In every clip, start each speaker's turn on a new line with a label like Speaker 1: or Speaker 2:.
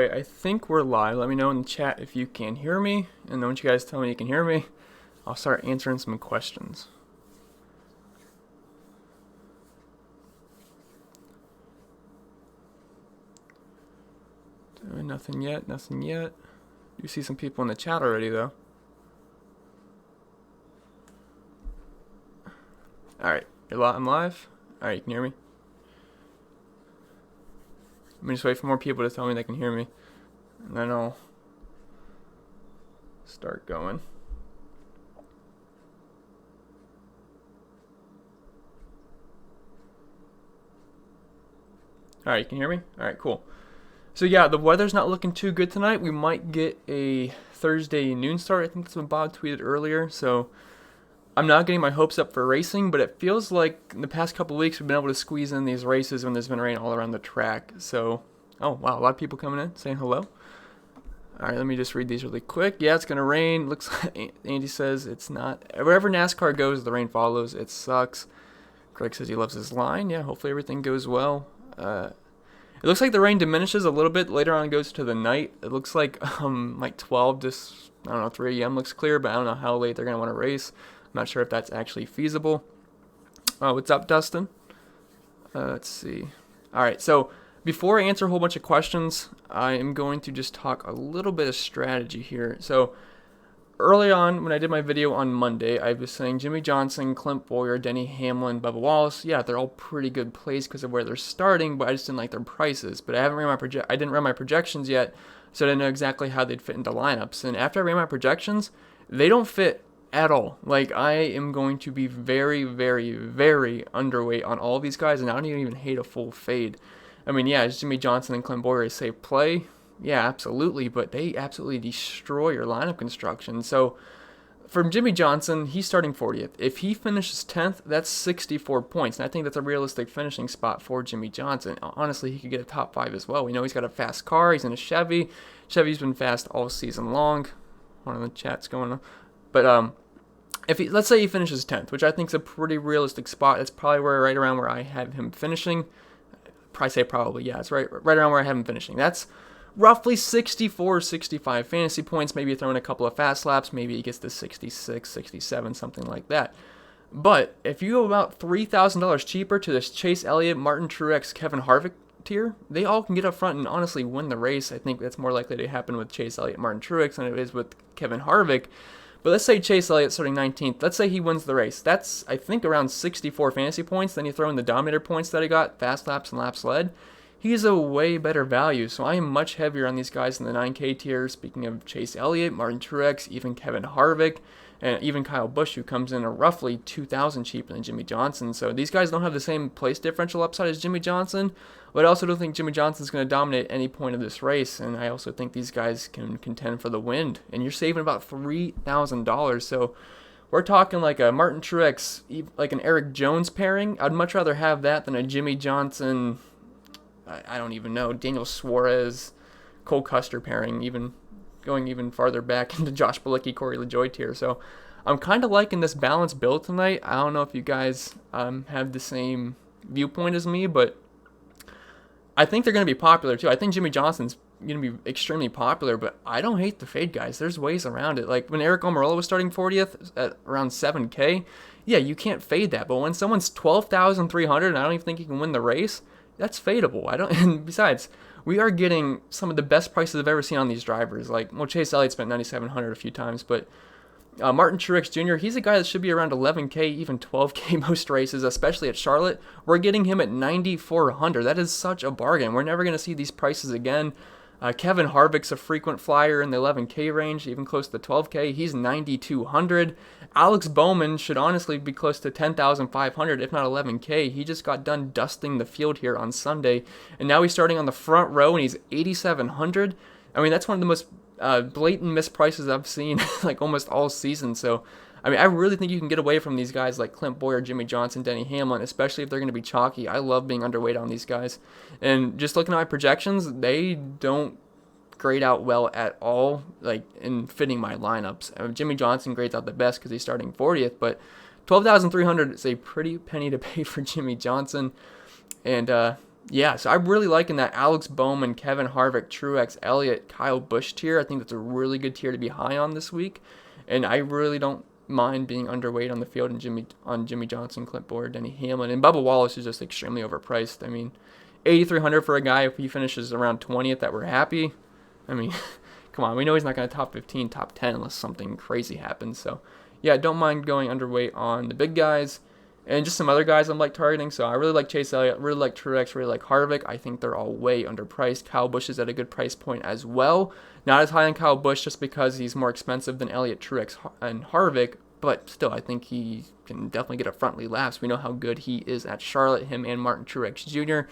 Speaker 1: Alright, I think we're live. Let me know in the chat if you can hear me. And then once you guys tell me you can hear me, I'll start answering some questions. Nothing yet, nothing yet. You see some people in the chat already, though. Alright, I'm live. Alright, you can hear me. Let me just wait for more people to tell me they can hear me, and then I'll start going. Alright, you can hear me? Alright, cool. So yeah, the weather's not looking too good tonight. We might get a Thursday noon start. I think that's what Bob tweeted earlier. So I'm not getting my hopes up for racing, but it feels like in the past couple of weeks we've been able to squeeze in these races when there's been rain all around the track. So, oh wow, a lot of people coming in saying hello. All right, let me just read these really quick. Yeah, it's gonna rain. Looks like Andy says it's not. Wherever NASCAR goes, the rain follows. It sucks. Greg says he loves his line. Yeah, hopefully everything goes well. It looks like the rain diminishes a little bit later on. It goes to the night. It looks like 12 to I don't know 3 a.m. looks clear, but I don't know how late they're gonna want to race. I'm not sure if that's actually feasible. What's up, Dustin? Let's see. All right, so before I answer a whole bunch of questions, I am going to just talk a little bit of strategy here. So early on, when I did my video on Monday, I was saying Jimmie Johnson, Clint Bowyer, Denny Hamlin, Bubba Wallace. Yeah, they're all pretty good plays because of where they're starting, but I just didn't like their prices. But I didn't run my projections yet, so I didn't know exactly how they'd fit into lineups. And after I ran my projections, they don't fit at all. Like, I am going to be very, very, very underweight on all of these guys, and I don't even hate a full fade. I mean, yeah, is Jimmie Johnson and Clint Bowyer a safe play? Yeah, absolutely, but they absolutely destroy your lineup construction. So, from Jimmie Johnson, he's starting 40th. If he finishes 10th, that's 64 points, and I think that's a realistic finishing spot for Jimmie Johnson. Honestly, he could get a top 5 as well. We know he's got a fast car. He's in a Chevy. Chevy's been fast all season long. One of the chats going on. But let's say he finishes 10th, which I think is a pretty realistic spot. That's probably right around where I have him finishing. Yeah, it's right around where I have him finishing. That's roughly 64, 65 fantasy points. Maybe you throw in a couple of fast laps. Maybe he gets to 66, 67, something like that. But if you go about $3,000 cheaper to this Chase Elliott, Martin Truex, Kevin Harvick tier, they all can get up front and honestly win the race. I think that's more likely to happen with Chase Elliott, Martin Truex than it is with Kevin Harvick. But let's say Chase Elliott starting 19th. Let's say he wins the race. That's, I think, around 64 fantasy points. Then you throw in the Dominator points that he got, fast laps and laps led. He's a way better value. So I am much heavier on these guys in the 9K tier. Speaking of Chase Elliott, Martin Truex, even Kevin Harvick, and even Kyle Busch, who comes in at roughly 2,000 cheaper than Jimmie Johnson. So these guys don't have the same place differential upside as Jimmie Johnson, but I also don't think Jimmie Johnson's going to dominate any point of this race, and I also think these guys can contend for the win, and you're saving about $3,000. So we're talking like a Martin Truex, like an Eric Jones pairing. I'd much rather have that than a Jimmie Johnson, I don't even know, Daniel Suarez, Cole Custer pairing, even going even farther back into Josh Bilicki, Corey LaJoie tier. So I'm kind of liking this balanced build tonight. I don't know if you guys have the same viewpoint as me, but I think they're going to be popular too. I think Jimmie Johnson's going to be extremely popular, but I don't hate the fade, guys. There's ways around it. Like when Eric Almirola was starting 40th at around 7K, yeah, you can't fade that. But when someone's 12,300 and I don't even think he can win the race, that's fadeable. And besides, we are getting some of the best prices I've ever seen on these drivers. Like, well, Chase Elliott spent 9,700 a few times, but Martin Truex Jr., he's a guy that should be around 11K, even 12K most races, especially at Charlotte. We're getting him at 9,400. That is such a bargain. We're never going to see these prices again. Kevin Harvick's a frequent flyer in the 11K range, even close to 12K. He's 9,200. Alex Bowman should honestly be close to 10,500, if not 11K. He just got done dusting the field here on Sunday, and now he's starting on the front row, and he's 8,700. I mean, that's one of the most blatant misprices I've seen like almost all season. So I mean, I really think you can get away from these guys like Clint Bowyer, Jimmie Johnson, Denny Hamlin, especially if they're going to be chalky. I love being underweight on these guys, and just looking at my projections, they don't grade out well at all, like in fitting my lineups. Jimmie Johnson grades out the best because he's starting 40th, but 12,300 is a pretty penny to pay for Jimmie Johnson. And Yeah, so I'm really liking that Alex Bowman, Kevin Harvick, Truex, Elliott, Kyle Busch tier. I think that's a really good tier to be high on this week, and I really don't mind being underweight on the field and Jimmy Johnson, Clipboard, Denny Hamlin, and Bubba Wallace is just extremely overpriced. I mean, 8,300 for a guy if he finishes around 20th that we're happy. I mean, come on, we know he's not going to top 15, top 10 unless something crazy happens. So yeah, don't mind going underweight on the big guys. And just some other guys I'm like targeting. So I really like Chase Elliott, really like Truex, really like Harvick. I think they're all way underpriced. Kyle Busch is at a good price point as well. Not as high on Kyle Busch just because he's more expensive than Elliott, Truex, and Harvick. But still, I think he can definitely get a front lead laps. We know how good he is at Charlotte. Him and Martin Truex Jr.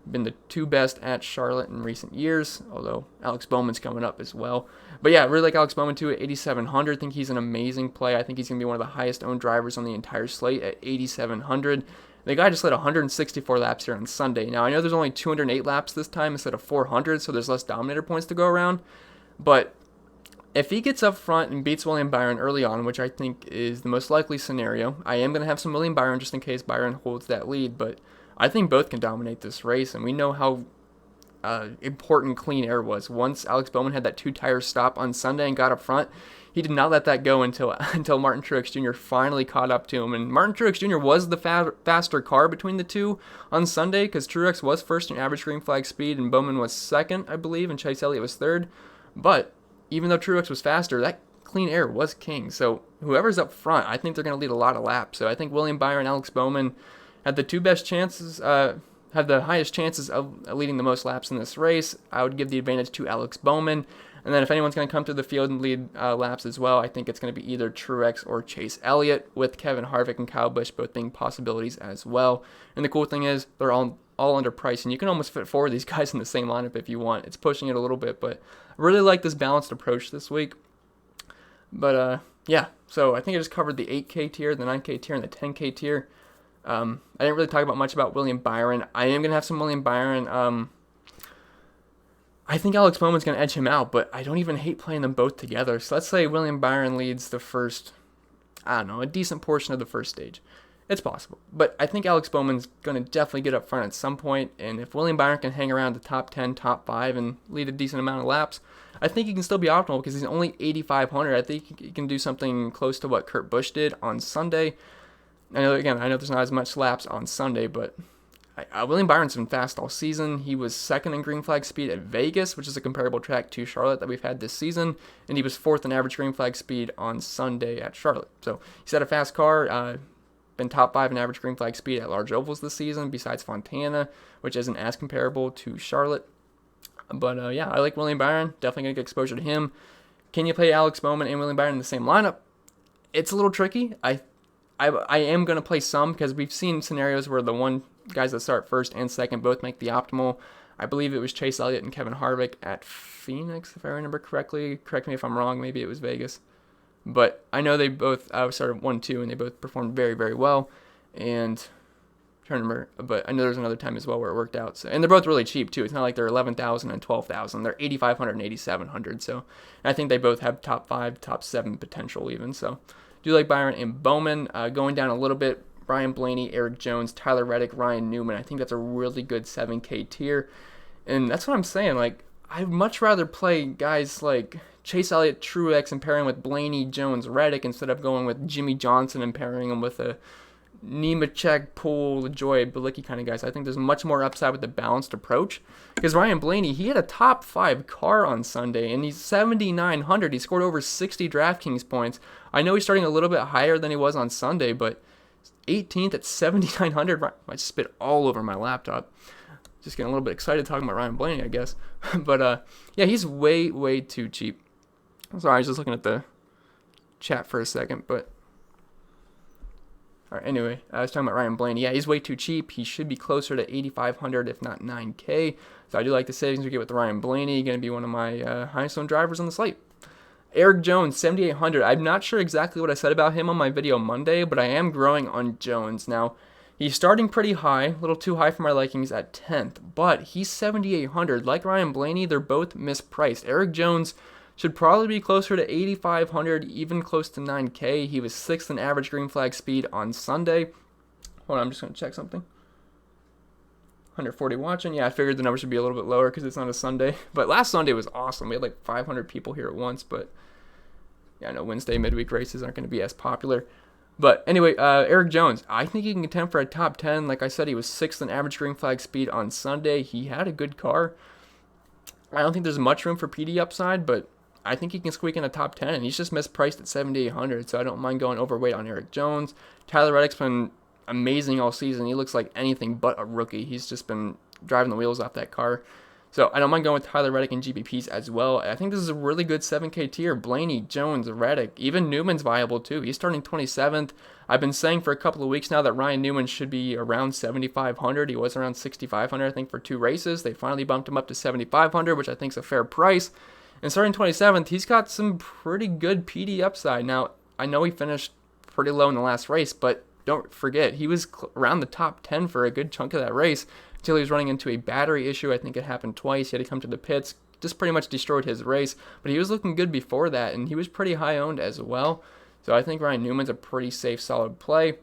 Speaker 1: been the two best at Charlotte in recent years, although Alex Bowman's coming up as well. But yeah, really like Alex Bowman too at 8,700. I think he's an amazing play. I think he's going to be one of the highest owned drivers on the entire slate at 8,700. The guy just led 164 laps here on Sunday. Now, I know there's only 208 laps this time instead of 400, so there's less Dominator points to go around. But if he gets up front and beats William Byron early on, which I think is the most likely scenario, I am going to have some William Byron just in case Byron holds that lead, but I think both can dominate this race, and we know how important clean air was. Once Alex Bowman had that two-tire stop on Sunday and got up front, he did not let that go until Martin Truex Jr. finally caught up to him. And Martin Truex Jr. was the faster car between the two on Sunday because Truex was first in average green flag speed and Bowman was second, I believe, and Chase Elliott was third. But even though Truex was faster, that clean air was king. So whoever's up front, I think they're going to lead a lot of laps. So I think William Byron, Alex Bowman had the two best chances, have the highest chances of leading the most laps in this race. I would give the advantage to Alex Bowman. And then if anyone's going to come to the field and lead laps as well, I think it's going to be either Truex or Chase Elliott, with Kevin Harvick and Kyle Busch both being possibilities as well. And the cool thing is they're all underpriced, and you can almost fit four of these guys in the same lineup if you want. It's pushing it a little bit, but I really like this balanced approach this week. But yeah, so I think I just covered the 8K tier, the 9K tier, and the 10K tier. I didn't really talk much about William Byron. I am going to have some William Byron. I think Alex Bowman's going to edge him out, but I don't even hate playing them both together. So let's say William Byron leads the first, a decent portion of the first stage. It's possible. But I think Alex Bowman's going to definitely get up front at some point, and if William Byron can hang around the top 10, top 5, and lead a decent amount of laps, I think he can still be optimal because he's only 8,500. I think he can do something close to what Kurt Busch did on Sunday. I know there's not as much laps on Sunday, but William Byron's been fast all season. He was second in green flag speed at Vegas, which is a comparable track to Charlotte that we've had this season, and he was fourth in average green flag speed on Sunday at Charlotte. So he's had a fast car, been top 5 in average green flag speed at large ovals this season, besides Fontana, which isn't as comparable to Charlotte. But yeah, I like William Byron. Definitely going to get exposure to him. Can you play Alex Bowman and William Byron in the same lineup? It's a little tricky. I am going to play some because we've seen scenarios where the guys that start first and second both make the optimal. I believe it was Chase Elliott and Kevin Harvick at Phoenix, if I remember correctly. Correct me if I'm wrong. Maybe it was Vegas. But I know they both started 1-2, and they both performed very, very well. And I'm trying to remember, but I know there's another time as well where it worked out. So, and they're both really cheap, too. It's not like they're 11,000 and 12,000. They're 8,500 and 8,700. So I think they both have top 5, top 7 potential even. So do like Byron and Bowman. Going down a little bit, Brian Blaney, Eric Jones, Tyler Reddick, Ryan Newman. I think that's a really good 7K tier. And that's what I'm saying. Like, I'd much rather play guys like Chase Elliott, Truex, and pairing with Blaney, Jones, Reddick instead of going with Jimmy Johnson and pairing him with a Nemechek, Poole, LaJoy, Bilicki kind of guys. I think there's much more upside with the balanced approach. Because Ryan Blaney, he had a top 5 car on Sunday, and he's 7,900. He scored over 60 DraftKings points. I know he's starting a little bit higher than he was on Sunday, but 18th at 7,900. I spit all over my laptop. Just getting a little bit excited talking about Ryan Blaney, I guess. But yeah, he's way, way too cheap. Sorry, I was just looking at the chat for a second, but all right, anyway, I was talking about Ryan Blaney. Yeah, he's way too cheap. He should be closer to 8,500, if not 9K. So I do like the savings we get with Ryan Blaney. Going to be one of my highest owned drivers on the slate. Eric Jones, 7,800. I'm not sure exactly what I said about him on my video Monday, but I am growing on Jones. Now, he's starting pretty high, a little too high for my likings at 10th, but he's 7,800. Like Ryan Blaney, they're both mispriced. Eric Jones should probably be closer to 8,500, even close to 9K. He was 6th in average green flag speed on Sunday. Hold on, I'm just going to check something. 140 watching. Yeah, I figured the numbers should be a little bit lower because it's not a Sunday. But last Sunday was awesome. We had like 500 people here at once. But yeah, I know Wednesday midweek races aren't going to be as popular. But anyway, Eric Jones, I think he can contend for a top 10. Like I said, he was 6th in average green flag speed on Sunday. He had a good car. I don't think there's much room for PD upside, but I think he can squeak in a top 10. And he's just mispriced at 7,800, so I don't mind going overweight on Eric Jones. Tyler Reddick's been amazing all season. He looks like anything but a rookie. He's just been driving the wheels off that car. So I don't mind going with Tyler Reddick and GPPs as well. I think this is a really good 7K tier. Blaney, Jones, Reddick, even Newman's viable too. He's starting 27th. I've been saying for a couple of weeks now that Ryan Newman should be around 7,500. He was around 6,500, I think, for 2 races. They finally bumped him up to 7,500, which I think is a fair price. And starting 27th, he's got some pretty good PD upside. Now, I know he finished pretty low in the last race, but don't forget, he was around the top 10 for a good chunk of that race until he was running into a battery issue. I think it happened twice. He had to come to the pits. Just pretty much destroyed his race. But he was looking good before that, and he was pretty high owned as well. So I think Ryan Newman's a pretty safe, solid play.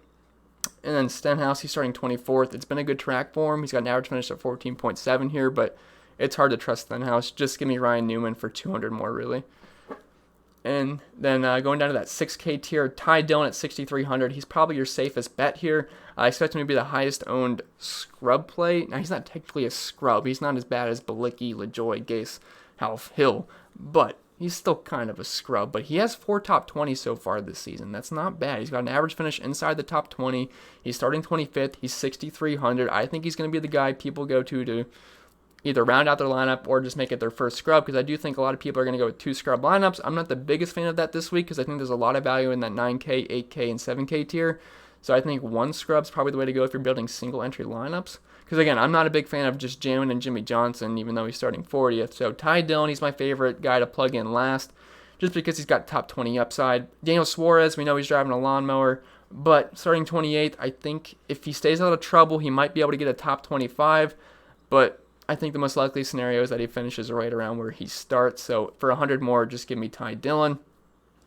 Speaker 1: And then Stenhouse, he's starting 24th. It's been a good track for him. He's got an average finish of 14.7 here, but it's hard to trust Stenhouse. Just give me Ryan Newman for 200 more, really. And then going down to that 6K tier, Ty Dillon at 6,300. He's probably your safest bet here. I expect him to be the highest owned scrub play. Now, he's not technically a scrub. He's not as bad as Balicki, LaJoy, Gase, Half, Hill. But he's still kind of a scrub. But he has 4 top 20s so far this season. That's not bad. He's got an average finish inside the top 20. He's starting 25th. He's 6,300. I think he's going to be the guy people go to either round out their lineup or just make it their first scrub, because I do think a lot of people are going to go with 2 scrub lineups. I'm not the biggest fan of that this week because I think there's a lot of value in that 9K, 8K, and 7K tier. So I think 1 scrub's probably the way to go if you're building single entry lineups. Because again, I'm not a big fan of just jamming in Jimmy Johnson, even though he's starting 40th. So Ty Dillon, he's my favorite guy to plug in last, just because he's got top 20 upside. Daniel Suarez, we know he's driving a lawnmower, but starting 28th, I think if he stays out of trouble, he might be able to get a top 25. But I think the most likely scenario is that he finishes right around where he starts. So for 100 more, just give me Ty Dillon.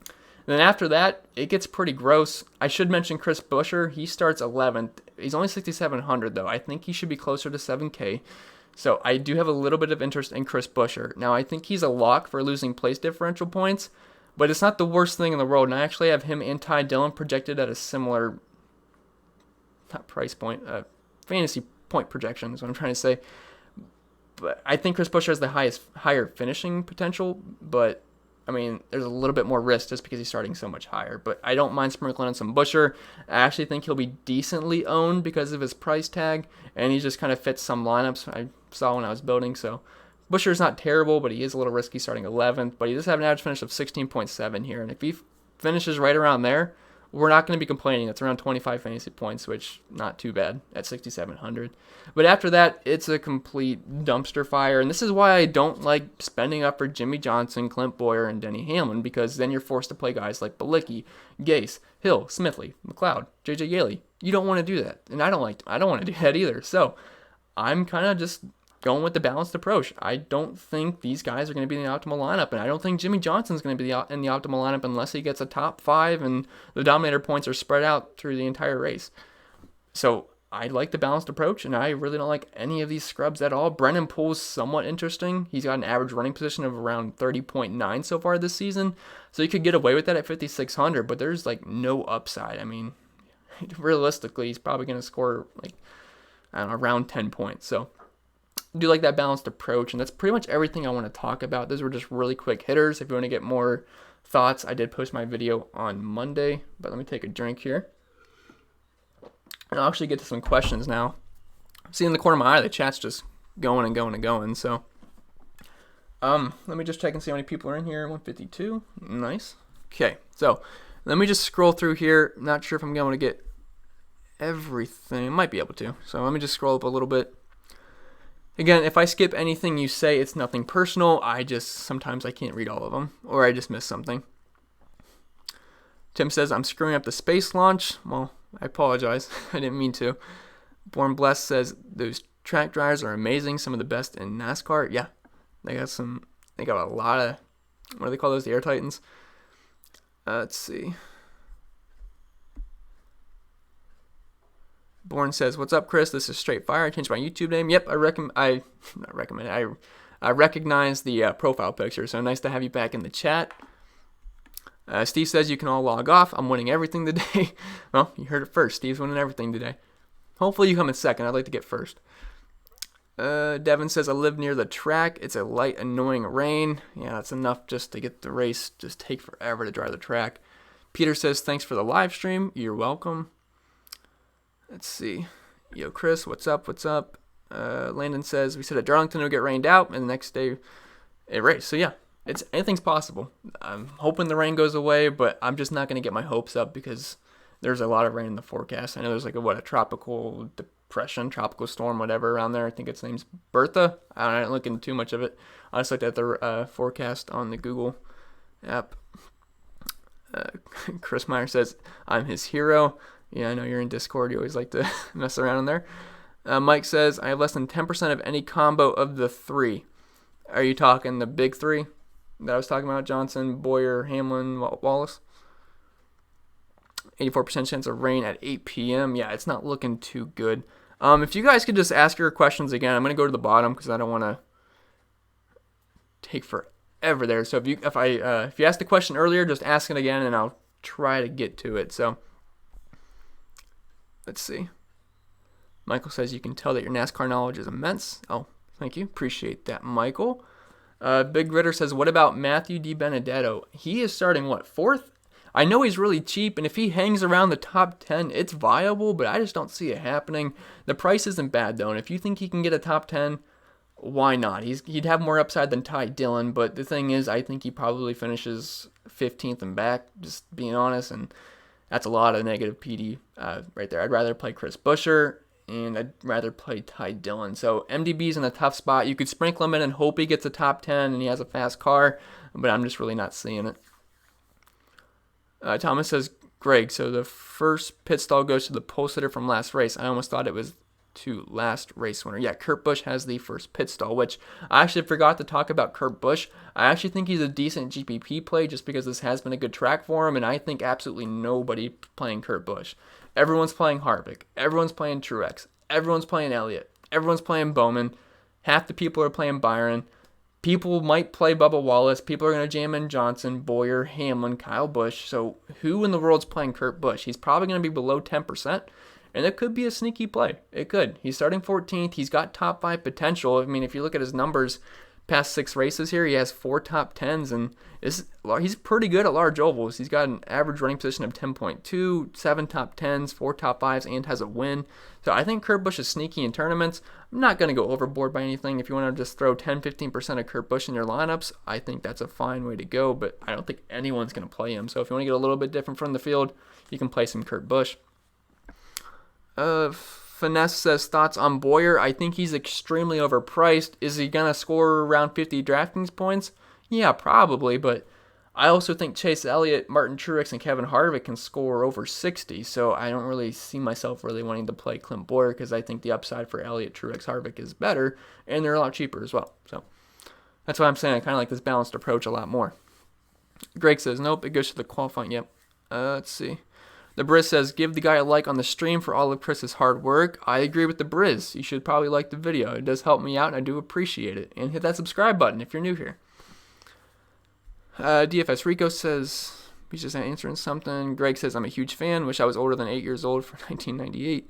Speaker 1: And then after that, it gets pretty gross. I should mention Chris Buescher. He starts 11th. He's only 6,700 though. I think he should be closer to 7K. So I do have a little bit of interest in Chris Buescher. Now I think he's a lock for losing place differential points, but it's not the worst thing in the world. And I actually have him and Ty Dillon projected at a similar, not price point, fantasy point projection is what I'm trying to say. But I think Chris Buescher has the higher finishing potential, but I mean, there's a little bit more risk just because he's starting so much higher. But I don't mind sprinkling on some Buescher. I actually think he'll be decently owned because of his price tag, and he just kind of fits some lineups I saw when I was building. So Buescher's not terrible, but he is a little risky starting 11th. But he does have an average finish of 16.7 here, and if he finishes right around there, we're not going to be complaining. It's around 25 fantasy points, which not too bad at 6,700. But after that, it's a complete dumpster fire. And this is why I don't like spending up for Jimmy Johnson, Clint Boyer, and Denny Hamlin, because then you're forced to play guys like Balicki, Gase, Hill, Smithley, McLeod, JJ Yeley. You don't want to do that. And I don't want to do that either. So I'm kind of just going with the balanced approach. I don't think these guys are going to be in the optimal lineup, and I don't think Jimmy Johnson's going to be in the optimal lineup unless he gets a top 5 and the dominator points are spread out through the entire race. So I like the balanced approach, and I really don't like any of these scrubs at all. Brennan Poole's somewhat interesting. He's got an average running position of around 30.9 so far this season, so you could get away with that at 5,600, but there's like no upside. I mean, realistically, he's probably going to score like, I don't know, around 10 points. So I do like that balanced approach, and that's pretty much everything I want to talk about. Those were just really quick hitters. If you want to get more thoughts, I did post my video on Monday, but let me take a drink here. And I'll actually get to some questions now. See in the corner of my eye, the chat's just going and going and going. So, let me just check and see how many people are in here. 152. Nice. Okay, so let me just scroll through here. Not sure if I'm going to get everything. Might be able to. So let me just scroll up a little bit. Again, if I skip anything you say, it's nothing personal. Sometimes I can't read all of them, or I just miss something. Tim says, I'm screwing up the space launch. Well, I apologize. I didn't mean to. Born Blessed says, those track dryers are amazing. Some of the best in NASCAR. Yeah, they got a lot of, what do they call those? The Air Titans. Let's see. Bourne says, "What's up, Chris? This is Straight Fire. I changed my YouTube name." Yep, I recognize the profile picture. So nice to have you back in the chat. Steve says you can all log off. I'm winning everything today. Well, you heard it first. Steve's winning everything today. Hopefully you come in second. I'd like to get first. Devin says, I live near the track. It's a light, annoying rain. Yeah, that's enough just to get the race. Just take forever to drive the track. Peter says, thanks for the live stream. You're welcome. Let's see. Yo, Chris, what's up? What's up? Landon says, we said at Darlington it'll get rained out, and the next day it raced. So, yeah, anything's possible. I'm hoping the rain goes away, but I'm just not going to get my hopes up because there's a lot of rain in the forecast. I know there's a tropical depression, tropical storm, whatever around there. I think its name's Bertha. I don't look into too much of it. I just looked at the forecast on the Google app. Chris Meyer says, I'm his hero. Yeah, I know you're in Discord. You always like to mess around in there. Mike says, I have less than 10% of any combo of the three. Are you talking the big three that I was talking about? Johnson, Boyer, Hamlin, Wallace? 84% chance of rain at 8 p.m. Yeah, it's not looking too good. If you guys could just ask your questions again, I'm going to go to the bottom because I don't want to take forever there. So if you asked the question earlier, just ask it again and I'll try to get to it. So let's see. Michael says you can tell that your NASCAR knowledge is immense. Oh, thank you. Appreciate that, Michael. Big Ritter says, what about Matthew DiBenedetto? He is starting, fourth? I know he's really cheap, and if he hangs around the top 10, it's viable, but I just don't see it happening. The price isn't bad, though, and if you think he can get a top 10, why not? He'd have more upside than Ty Dillon, but the thing is, I think he probably finishes 15th and back, just being honest, and that's a lot of negative PD right there. I'd rather play Chris Buescher, and I'd rather play Ty Dillon. So MDB's in a tough spot. You could sprinkle him in and hope he gets a top 10 and he has a fast car, but I'm just really not seeing it. Thomas says, Greg, so the first pit stall goes to the pole sitter from last race. I almost thought it was to last race winner. Yeah, Kurt Busch has the first pit stall, which I actually forgot to talk about Kurt Busch. I actually think he's a decent GPP play just because this has been a good track for him, and I think absolutely nobody playing Kurt Busch. Everyone's playing Harvick. Everyone's playing Truex. Everyone's playing Elliott. Everyone's playing Bowman. Half the people are playing Byron. People might play Bubba Wallace. People are going to jam in Johnson, Boyer, Hamlin, Kyle Busch. So who in the world's playing Kurt Busch? He's probably going to be below 10%, and it could be a sneaky play. It could. He's starting 14th. He's got top 5 potential. I mean, if you look at his numbers, past 6 races here, he has 4 top 10s, and he's pretty good at large ovals. He's got an average running position of 10.2, 7 top 10s, 4 top 5s, and has a win. So I think Kurt Busch is sneaky in tournaments. I'm not going to go overboard by anything. If you want to just throw 10-15% of Kurt Busch in your lineups, I think that's a fine way to go, but I don't think anyone's going to play him. So if you want to get a little bit different from the field, you can play some Kurt Busch. Finesse says, thoughts on Boyer? I think he's extremely overpriced. Is he going to score around 50 DraftKings points? Yeah, probably, but I also think Chase Elliott, Martin Truex, and Kevin Harvick can score over 60, so I don't really see myself really wanting to play Clint Boyer because I think the upside for Elliott, Truex, Harvick is better, and they're a lot cheaper as well. So that's why I'm saying I kind of like this balanced approach a lot more. Greg says, nope, it goes to the qualifying. Yep. Let's see. The Briz says, give the guy a like on the stream for all of Chris's hard work. I agree with the Briz. You should probably like the video. It does help me out, and I do appreciate it. And hit that subscribe button if you're new here. DFS Rico says, he's just answering something. Greg says, I'm a huge fan. Wish I was older than 8 years old for 1998.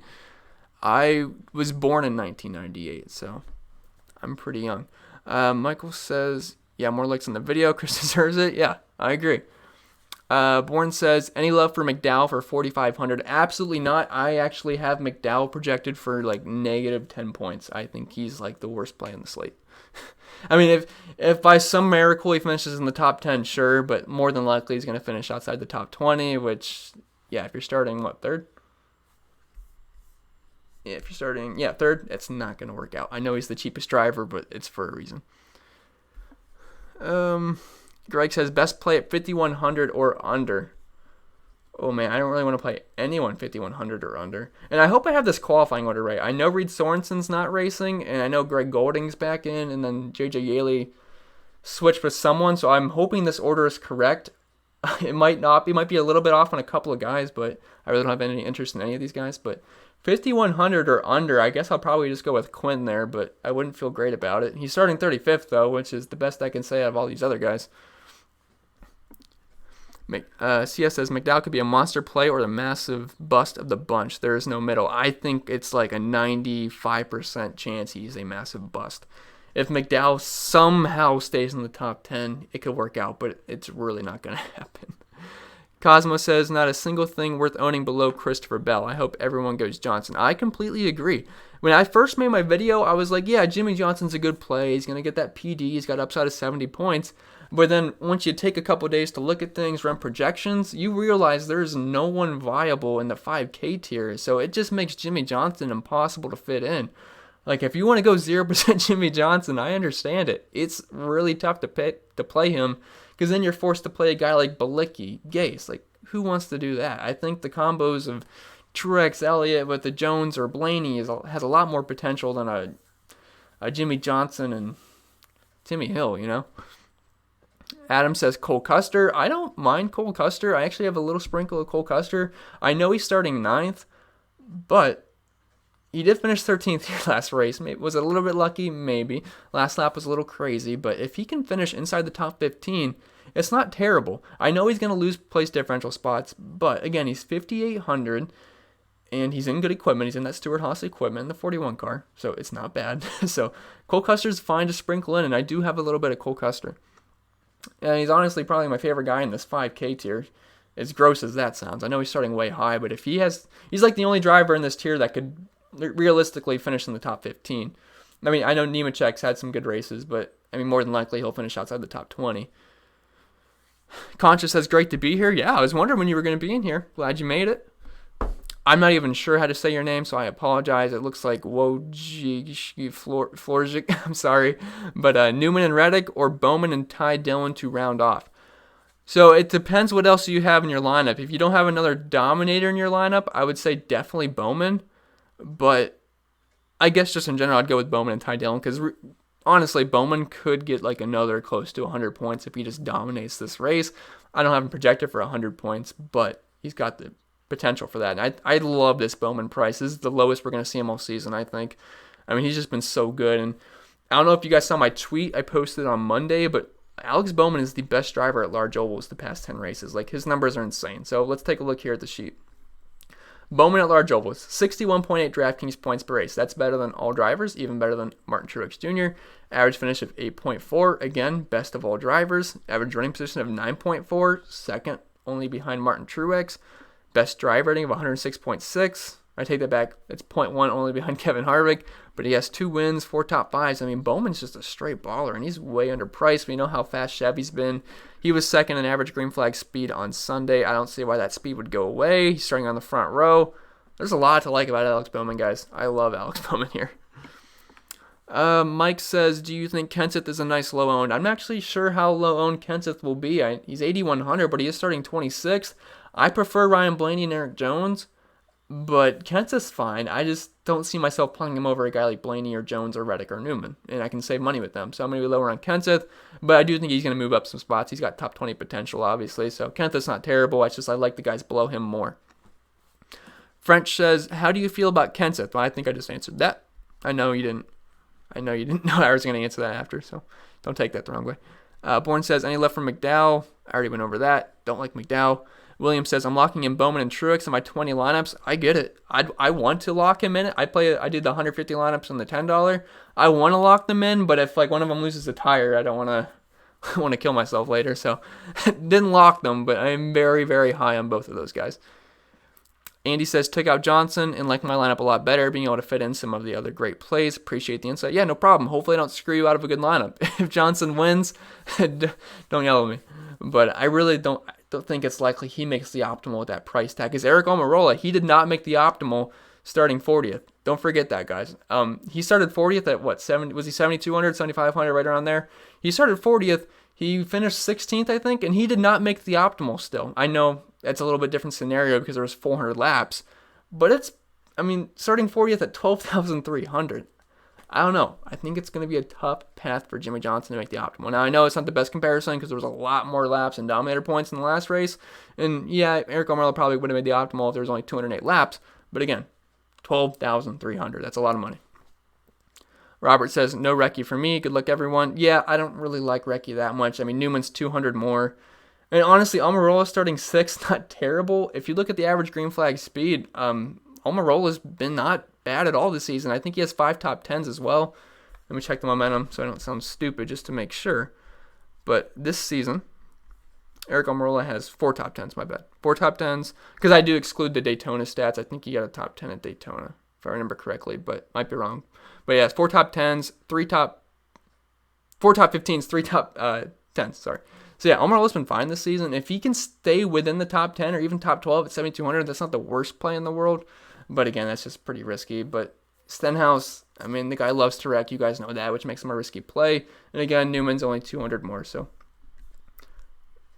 Speaker 1: I was born in 1998, so I'm pretty young. Michael says, yeah, more likes on the video. Chris deserves it. Yeah, I agree. Bourne says, any love for McDowell for 4,500? Absolutely not. I actually have McDowell projected for negative 10 points. I think he's the worst play on the slate. I mean, if by some miracle he finishes in the top 10, sure, but more than likely he's going to finish outside the top 20, which, yeah, if you're starting, third? Yeah, if you're starting, third, it's not going to work out. I know he's the cheapest driver, but it's for a reason. Greg says, best play at 5,100 or under. Oh, man, I don't really want to play anyone 5,100 or under. And I hope I have this qualifying order right. I know Reed Sorensen's not racing, and I know Greg Golding's back in, and then J.J. Yaley switched with someone, so I'm hoping this order is correct. It might not be. It might be a little bit off on a couple of guys, but I really don't have any interest in any of these guys. But 5,100 or under, I guess I'll probably just go with Quinn there, but I wouldn't feel great about it. He's starting 35th, though, which is the best I can say out of all these other guys. CS says McDowell could be a monster play or the massive bust of the bunch. There is no middle. I think it's like a 95% chance he's a massive bust. If McDowell somehow stays in the top 10, it could work out, but it's really not going to happen. Cosmo says, not a single thing worth owning below Christopher Bell. I hope everyone goes Johnson. I completely agree. When I first made my video, I was like, yeah, Jimmy Johnson's a good play. He's going to get that PD. He's got upside of 70 points. But then once you take a couple days to look at things, run projections, you realize there's no one viable in the 5K tier. So it just makes Jimmy Johnson impossible to fit in. Like, if you want to go 0% Jimmy Johnson, I understand it. It's really tough to play him because then you're forced to play a guy like Balicki, Gase. Like, who wants to do that? I think the combos of Truex, Elliott with the Jones or Blaney has a lot more potential than a Jimmy Johnson and Timmy Hill, you know? Adam says Cole Custer. I don't mind Cole Custer. I actually have a little sprinkle of Cole Custer. I know he's starting 9th, but he did finish 13th here last race. Maybe, was it a little bit lucky? Maybe. Last lap was a little crazy, but if he can finish inside the top 15, it's not terrible. I know he's going to lose place differential spots, but again, he's 5,800, and he's in good equipment. He's in that Stewart-Haas equipment, the 41 car, so it's not bad. So Cole Custer's fine to sprinkle in, and I do have a little bit of Cole Custer. And he's honestly probably my favorite guy in this 5K tier, as gross as that sounds. I know he's starting way high, but if he's like the only driver in this tier that could realistically finish in the top 15. I mean, I know Nemechek's had some good races, but I mean, more than likely he'll finish outside the top 20. Conscious says, great to be here. Yeah, I was wondering when you were going to be in here. Glad you made it. I'm not even sure how to say your name, so I apologize. It looks like Florzik. I'm sorry. But Newman and Reddick or Bowman and Ty Dillon to round off. So it depends what else you have in your lineup. If you don't have another dominator in your lineup, I would say definitely Bowman. But I guess just in general, I'd go with Bowman and Ty Dillon because honestly, Bowman could get like another close to 100 points if he just dominates this race. I don't have him projected for 100 points, but he's got the potential for that. And I love this Bowman price. This is the lowest we're going to see him all season, I think. I mean, he's just been so good. And I don't know if you guys saw my tweet I posted on Monday, but Alex Bowman is the best driver at large ovals the past 10 races. Like, his numbers are insane. So let's take a look here at the sheet. Bowman at large ovals, 61.8 DraftKings points per race. That's better than all drivers, even better than Martin Truex Jr. Average finish of 8.4. Again, best of all drivers. Average running position of 9.4. Second only behind Martin Truex. Best drive rating of 106.6. I take that back. It's 0.1 only behind Kevin Harvick. But he has 2 wins, 4 top 5s. I mean, Bowman's just a straight baller, and he's way underpriced. We know how fast Chevy's been. He was second in average green flag speed on Sunday. I don't see why that speed would go away. He's starting on the front row. There's a lot to like about Alex Bowman, guys. I love Alex Bowman here. Mike says, do you think Kenseth is a nice low-owned? I'm not actually sure how low-owned Kenseth will be. He's 8,100, but he is starting 26th. I prefer Ryan Blaney and Eric Jones, but Kenseth's fine. I just don't see myself playing him over a guy like Blaney or Jones or Reddick or Newman, and I can save money with them. So I'm going to be lower on Kenseth, but I do think he's going to move up some spots. He's got top 20 potential, obviously, so Kenseth's not terrible. It's just I like the guys below him more. French says, how do you feel about Kenseth? Well, I think I just answered that. I know you didn't know I was going to answer that after, so don't take that the wrong way. Bourne says, any left from McDowell? I already went over that. Don't like McDowell. William says, I'm locking in Bowman and Truex in my 20 lineups. I get it. I want to lock him in it. I did the 150 lineups on the $10. I want to lock them in, but if like one of them loses a tire, I don't want to kill myself later. So didn't lock them, but I'm very, very high on both of those guys. Andy says, took out Johnson and like my lineup a lot better, being able to fit in some of the other great plays. Appreciate the insight. Yeah, no problem. Hopefully I don't screw you out of a good lineup. If Johnson wins, don't yell at me. But I really don't think it's likely he makes the optimal with that price tag. Because Eric Almirola, he did not make the optimal starting 40th. Don't forget that, guys. He started 40th at what, was he 7,200, 7,500, right around there? He started 40th. He finished 16th, I think, and he did not make the optimal still. I know it's a little bit different scenario because there was 400 laps, but starting 40th at 12,300. I don't know. I think it's going to be a tough path for Jimmy Johnson to make the optimal. Now, I know it's not the best comparison because there was a lot more laps and dominator points in the last race. And yeah, Eric Almirola probably would have made the optimal if there was only 208 laps. But again, 12,300. That's a lot of money. Robert says, no Recchi for me. Good luck, everyone. Yeah, I don't really like Recchi that much. I mean, Newman's 200 more. And honestly, Almirola starting 6th, not terrible. If you look at the average green flag speed, Almirola's been not bad at all this season. I think he has 5 top 10s as well. Let me check the momentum so I don't sound stupid just to make sure. But this season, Eric Almirola has 4 top 10s, my bad. 4 top 10s, because I do exclude the Daytona stats. I think he got a top 10 at Daytona, if I remember correctly, but might be wrong. But yeah, it's 4 top 10s, 4 top 15s, 3 top 10s, sorry. So yeah, Almirola's been fine this season. If he can stay within the top 10 or even top 12 at 7,200, that's not the worst play in the world. But again, that's just pretty risky. But Stenhouse, I mean, the guy loves to wreck. You guys know that, which makes him a risky play. And again, Newman's only 200 more, so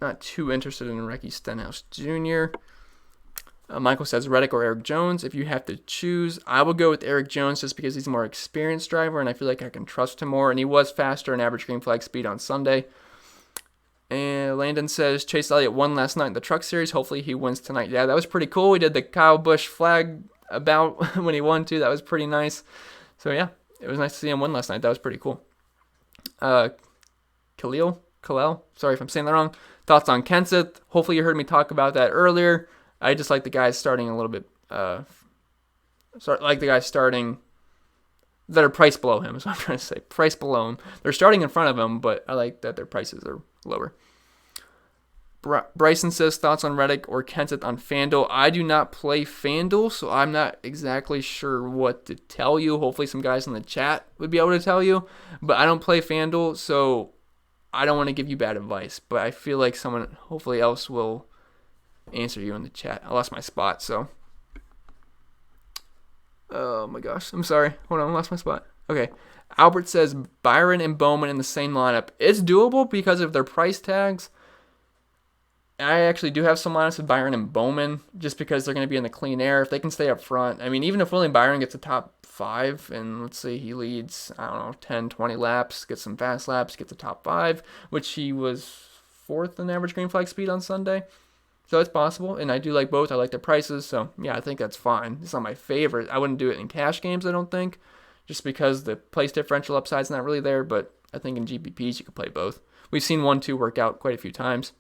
Speaker 1: not too interested in Recchi Stenhouse Jr. Michael says Reddick or Eric Jones. If you have to choose, I will go with Eric Jones just because he's a more experienced driver, and I feel like I can trust him more. And he was faster in average green flag speed on Sunday. And Landon says Chase Elliott won last night in the Truck Series. Hopefully he wins tonight. Yeah, that was pretty cool. We did the Kyle Busch flag about when he won too. That was pretty nice. So yeah, it was nice to see him win last night. That was pretty cool. Khalil, sorry if I'm saying that wrong. Thoughts on Kenseth? Hopefully you heard me talk about that earlier. I just like the guys starting a little bit. Like the guys starting that are priced below him. Is what I'm trying to say. Priced below him. They're starting in front of him, but I like that their prices are lower. Bryson says thoughts on Reddick or Kenseth on FanDuel. I do not play FanDuel, so I'm not exactly sure what to tell you. Hopefully some guys in the chat would be able to tell you, but I don't play FanDuel, so I don't want to give you bad advice, but I feel like someone hopefully else will answer you in the chat. I lost my spot, so. Oh my gosh, I'm sorry. Hold on, I lost my spot. Okay. Albert says Byron and Bowman in the same lineup. It's doable because of their price tags. I actually do have some lineups with Byron and Bowman just because they're going to be in the clean air. If they can stay up front. I mean, even if William Byron gets a top 5 and let's say he leads, I don't know, 10, 20 laps, gets some fast laps, gets a top 5, which he was 4th in average green flag speed on Sunday. So it's possible, and I do like both. I like their prices, so yeah, I think that's fine. It's not my favorite. I wouldn't do it in cash games, I don't think, just because the place differential upside's not really there, but I think in GPPs you could play both. We've seen 1-2 work out quite a few times.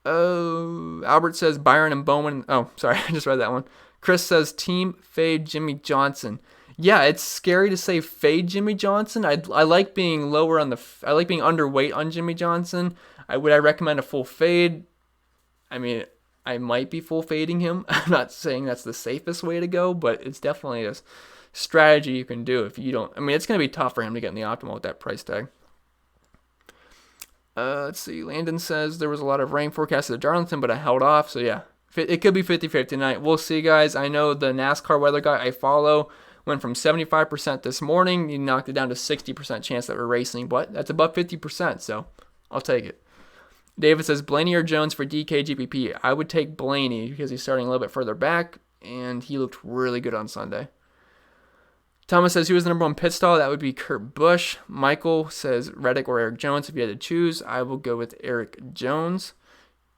Speaker 1: Albert says Byron and Bowman. Oh, sorry, I just read that one. Chris says team fade Jimmy Johnson. Yeah, it's scary to say fade Jimmy Johnson. I like being lower on I like being underweight on Jimmy Johnson. Would I recommend a full fade? I mean, I might be full fading him. I'm not saying that's the safest way to go, but it's definitely a strategy you can do if you don't. I mean, it's going to be tough for him to get in the optimal with that price tag. Let's see. Landon says there was a lot of rain forecasted at Darlington, but I held off. So, yeah, it could be 50-50 tonight. We'll see, guys. I know the NASCAR weather guy I follow went from 75% this morning. He knocked it down to 60% chance that we're racing, but that's above 50%, so I'll take it. David says Blaney or Jones for DK GPP. I would take Blaney because he's starting a little bit further back, and he looked really good on Sunday. Thomas says, who was the number 1 pit stall? That would be Kurt Busch. Michael says Reddick or Eric Jones. If you had to choose, I will go with Eric Jones.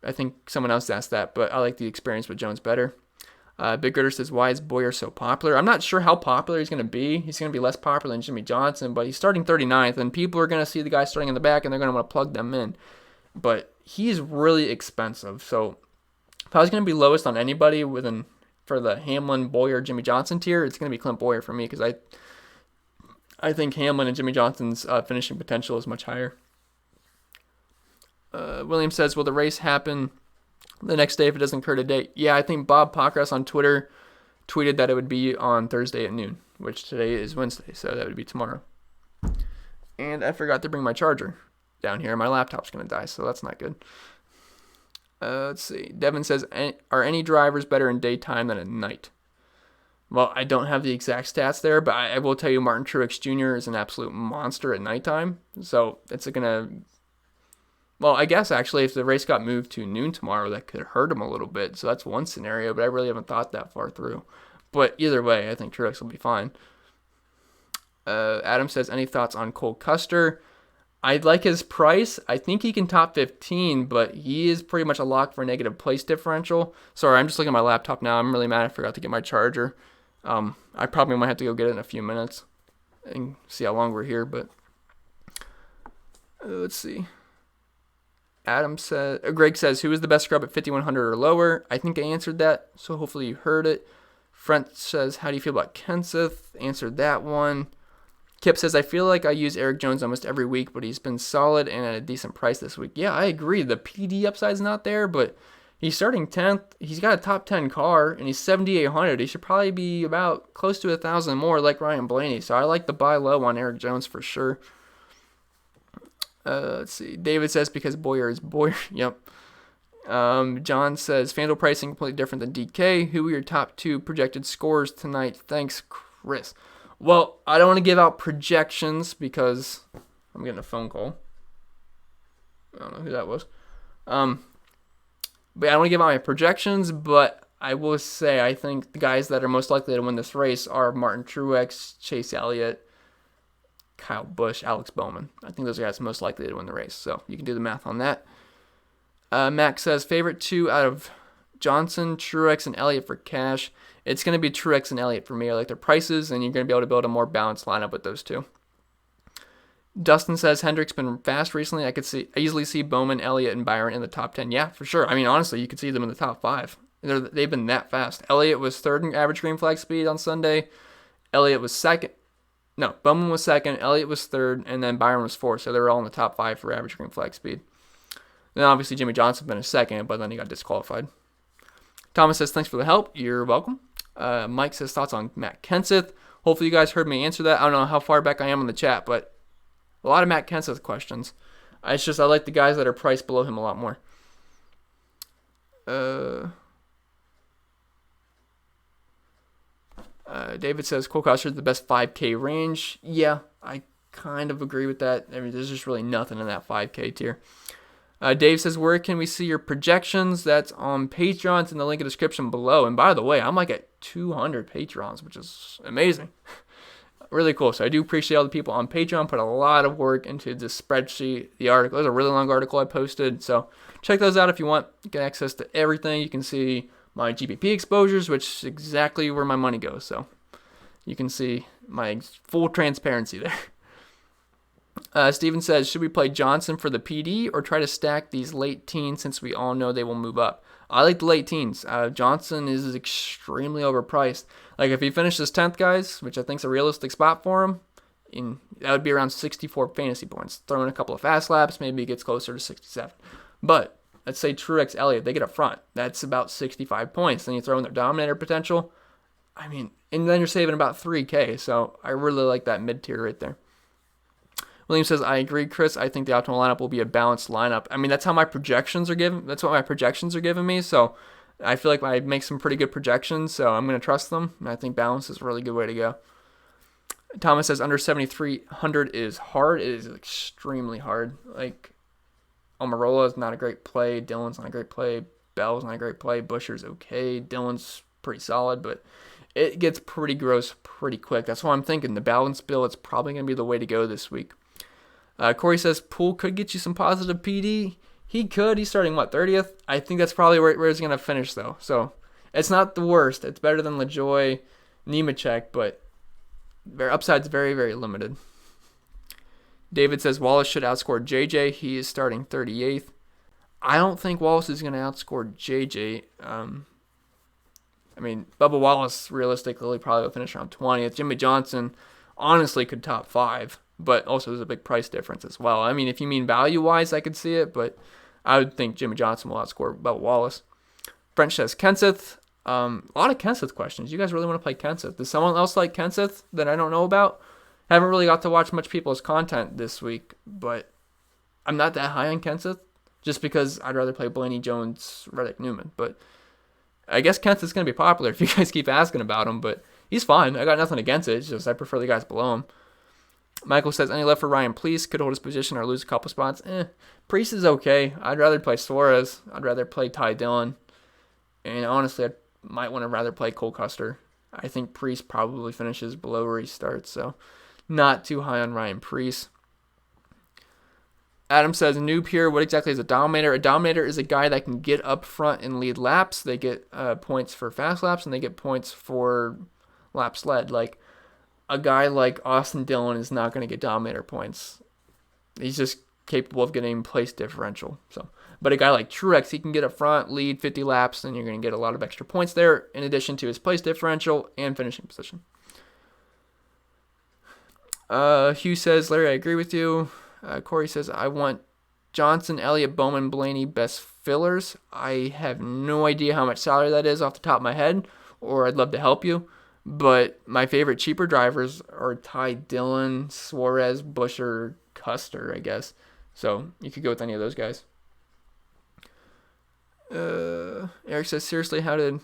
Speaker 1: I think someone else asked that, but I like the experience with Jones better. Big Gooder says, why is Boyer so popular? I'm not sure how popular he's going to be. He's going to be less popular than Jimmy Johnson, but he's starting 39th, and people are going to see the guy starting in the back, and they're going to want to plug them in. But he's really expensive. So if I was going to be lowest on anybody for the Hamlin, Boyer, Jimmy Johnson tier, it's going to be Clint Boyer for me because I think Hamlin and Jimmy Johnson's finishing potential is much higher. William says, will the race happen the next day if it doesn't occur today? Yeah, I think Bob Pockras on Twitter tweeted that it would be on Thursday at noon, which today is Wednesday, so that would be tomorrow. And I forgot to bring my charger down here. My laptop's going to die, so that's not good. Let's see. Devin says, are any drivers better in daytime than at night? Well, I don't have the exact stats there, but I will tell you Martin Truex Jr. is an absolute monster at nighttime. So it's going to... Well, I guess actually if the race got moved to noon tomorrow, that could hurt him a little bit. So that's one scenario, but I really haven't thought that far through. But either way, I think Truex will be fine. Adam says, any thoughts on Cole Custer? I like his price. I think he can top 15, but he is pretty much a lock for a negative place differential. Sorry, I'm just looking at my laptop now. I'm really mad I forgot to get my charger. I probably might have to go get it in a few minutes and see how long we're here, but let's see. Greg says, who is the best scrub at 5,100 or lower? I think I answered that, so hopefully you heard it. Front says, how do you feel about Kenseth? Answered that one. Kip says, I feel like I use Eric Jones almost every week, but he's been solid and at a decent price this week. Yeah, I agree. The PD upside's not there, but he's starting 10th. He's got a top 10 car, and he's 7,800. He should probably be about close to 1,000 more like Ryan Blaney. So I like the buy low on Eric Jones for sure. Let's see. David says, because Boyer is Boyer. Yep. John says, FanDuel pricing completely different than DK. Who are your top 2 projected scores tonight? Thanks, Chris. Well, I don't want to give out projections because I'm getting a phone call. I don't know who that was. But I don't want to give out my projections, but I will say I think the guys that are most likely to win this race are Martin Truex, Chase Elliott, Kyle Busch, Alex Bowman. I think those guys are most likely to win the race, so you can do the math on that. Max says, favorite 2 out of Johnson, Truex, and Elliott for cash. It's going to be Truex and Elliott for me. I like their prices, and you're going to be able to build a more balanced lineup with those 2. Dustin says, Hendrick's been fast recently. I easily see Bowman, Elliott, and Byron in the top 10. Yeah, for sure. I mean, honestly, you could see them in the top 5. They've been that fast. Elliott was 3rd in average green flag speed on Sunday. Elliott was 2nd. No, Bowman was 2nd. Elliott was 3rd, and then Byron was 4th. So they were all in the top 5 for average green flag speed. Then obviously Jimmy Johnson finished 2nd, but then he got disqualified. Thomas says, thanks for the help. You're welcome. Mike says, thoughts on Matt Kenseth. Hopefully you guys heard me answer that. I don't know how far back I am in the chat, but a lot of Matt Kenseth questions. It's just I like the guys that are priced below him a lot more. David says, Cole Custer is the best 5K range. Yeah, I kind of agree with that. I mean, there's just really nothing in that 5K tier. Dave says, where can we see your projections? That's on Patreon. It's in the link in the description below. And by the way, I'm like at 200 Patrons, which is amazing. Really cool. So I do appreciate all the people on Patreon. Put a lot of work into this spreadsheet, the article. There's a really long article I posted. So check those out if you want. You get access to everything. You can see my GPP exposures, which is exactly where my money goes. So you can see my full transparency there. Steven says, should we play Johnson for the PD or try to stack these late teens since we all know they will move up? I like the late teens. Johnson is extremely overpriced. Like if he finishes 10th, guys, which I think is a realistic spot for him, that would be around 64 fantasy points. Throw in a couple of fast laps, maybe he gets closer to 67. But let's say Truex, Elliott, they get up front. That's about 65 points. Then you throw in their dominator potential. I mean, and then you're saving about 3K. So I really like that mid tier right there. William says, I agree, Chris. I think the optimal lineup will be a balanced lineup. I mean, that's how my projections are given. That's what my projections are giving me. So I feel like I make some pretty good projections. So I'm going to trust them. And I think balance is a really good way to go. Thomas says, under 7,300 is hard. It is extremely hard. Like, Almirola is not a great play. Dillon's not a great play. Bell's not a great play. Buscher's okay. Dillon's pretty solid, but it gets pretty gross pretty quick. That's why I'm thinking the balance bill is probably going to be the way to go this week. Corey says Poole could get you some positive PD. He could. He's starting, 30th? I think that's probably where he's going to finish, though. So it's not the worst. It's better than LaJoy, Nemechek, but their upside's very, very limited. David says Wallace should outscore JJ. He is starting 38th. I don't think Wallace is going to outscore JJ. I mean, Bubba Wallace realistically probably will finish around 20th. Jimmy Johnson honestly could top 5, but also there's a big price difference as well. I mean, if you mean value-wise, I could see it, but I would think Jimmy Johnson will outscore Bubba Wallace. French says Kenseth. A lot of Kenseth questions. You guys really want to play Kenseth? Does someone else like Kenseth that I don't know about? Haven't really got to watch much people's content this week, but I'm not that high on Kenseth just because I'd rather play Blaney, Jones, Reddick, Newman. But I guess Kenseth's going to be popular if you guys keep asking about him, but he's fine. I got nothing against it. It's just I prefer the guys below him. Michael says, any left for Ryan Please? Could hold his position or lose a couple spots. Priest is okay. I'd rather play Suarez. I'd rather play Ty Dillon. And honestly, I might want to rather play Cole Custer. I think Priest probably finishes below where he starts, so not too high on Ryan Preece. Adam says, noob here, what exactly is a dominator? A dominator is a guy that can get up front and lead laps. They get points for fast laps, and they get points for laps led. Like, a guy like Austin Dillon is not going to get dominator points. He's just capable of getting place differential. But a guy like Truex, he can get up front, lead 50 laps, and you're going to get a lot of extra points there, in addition to his place differential and finishing position. Hugh says, Larry, I agree with you. Corey says, I want Johnson, Elliott, Bowman, Blaney, best fillers. I have no idea how much salary that is off the top of my head, or I'd love to help you. But my favorite cheaper drivers are Ty Dillon, Suarez, Buescher, Custer, I guess. So you could go with any of those guys. Eric says, seriously, how did...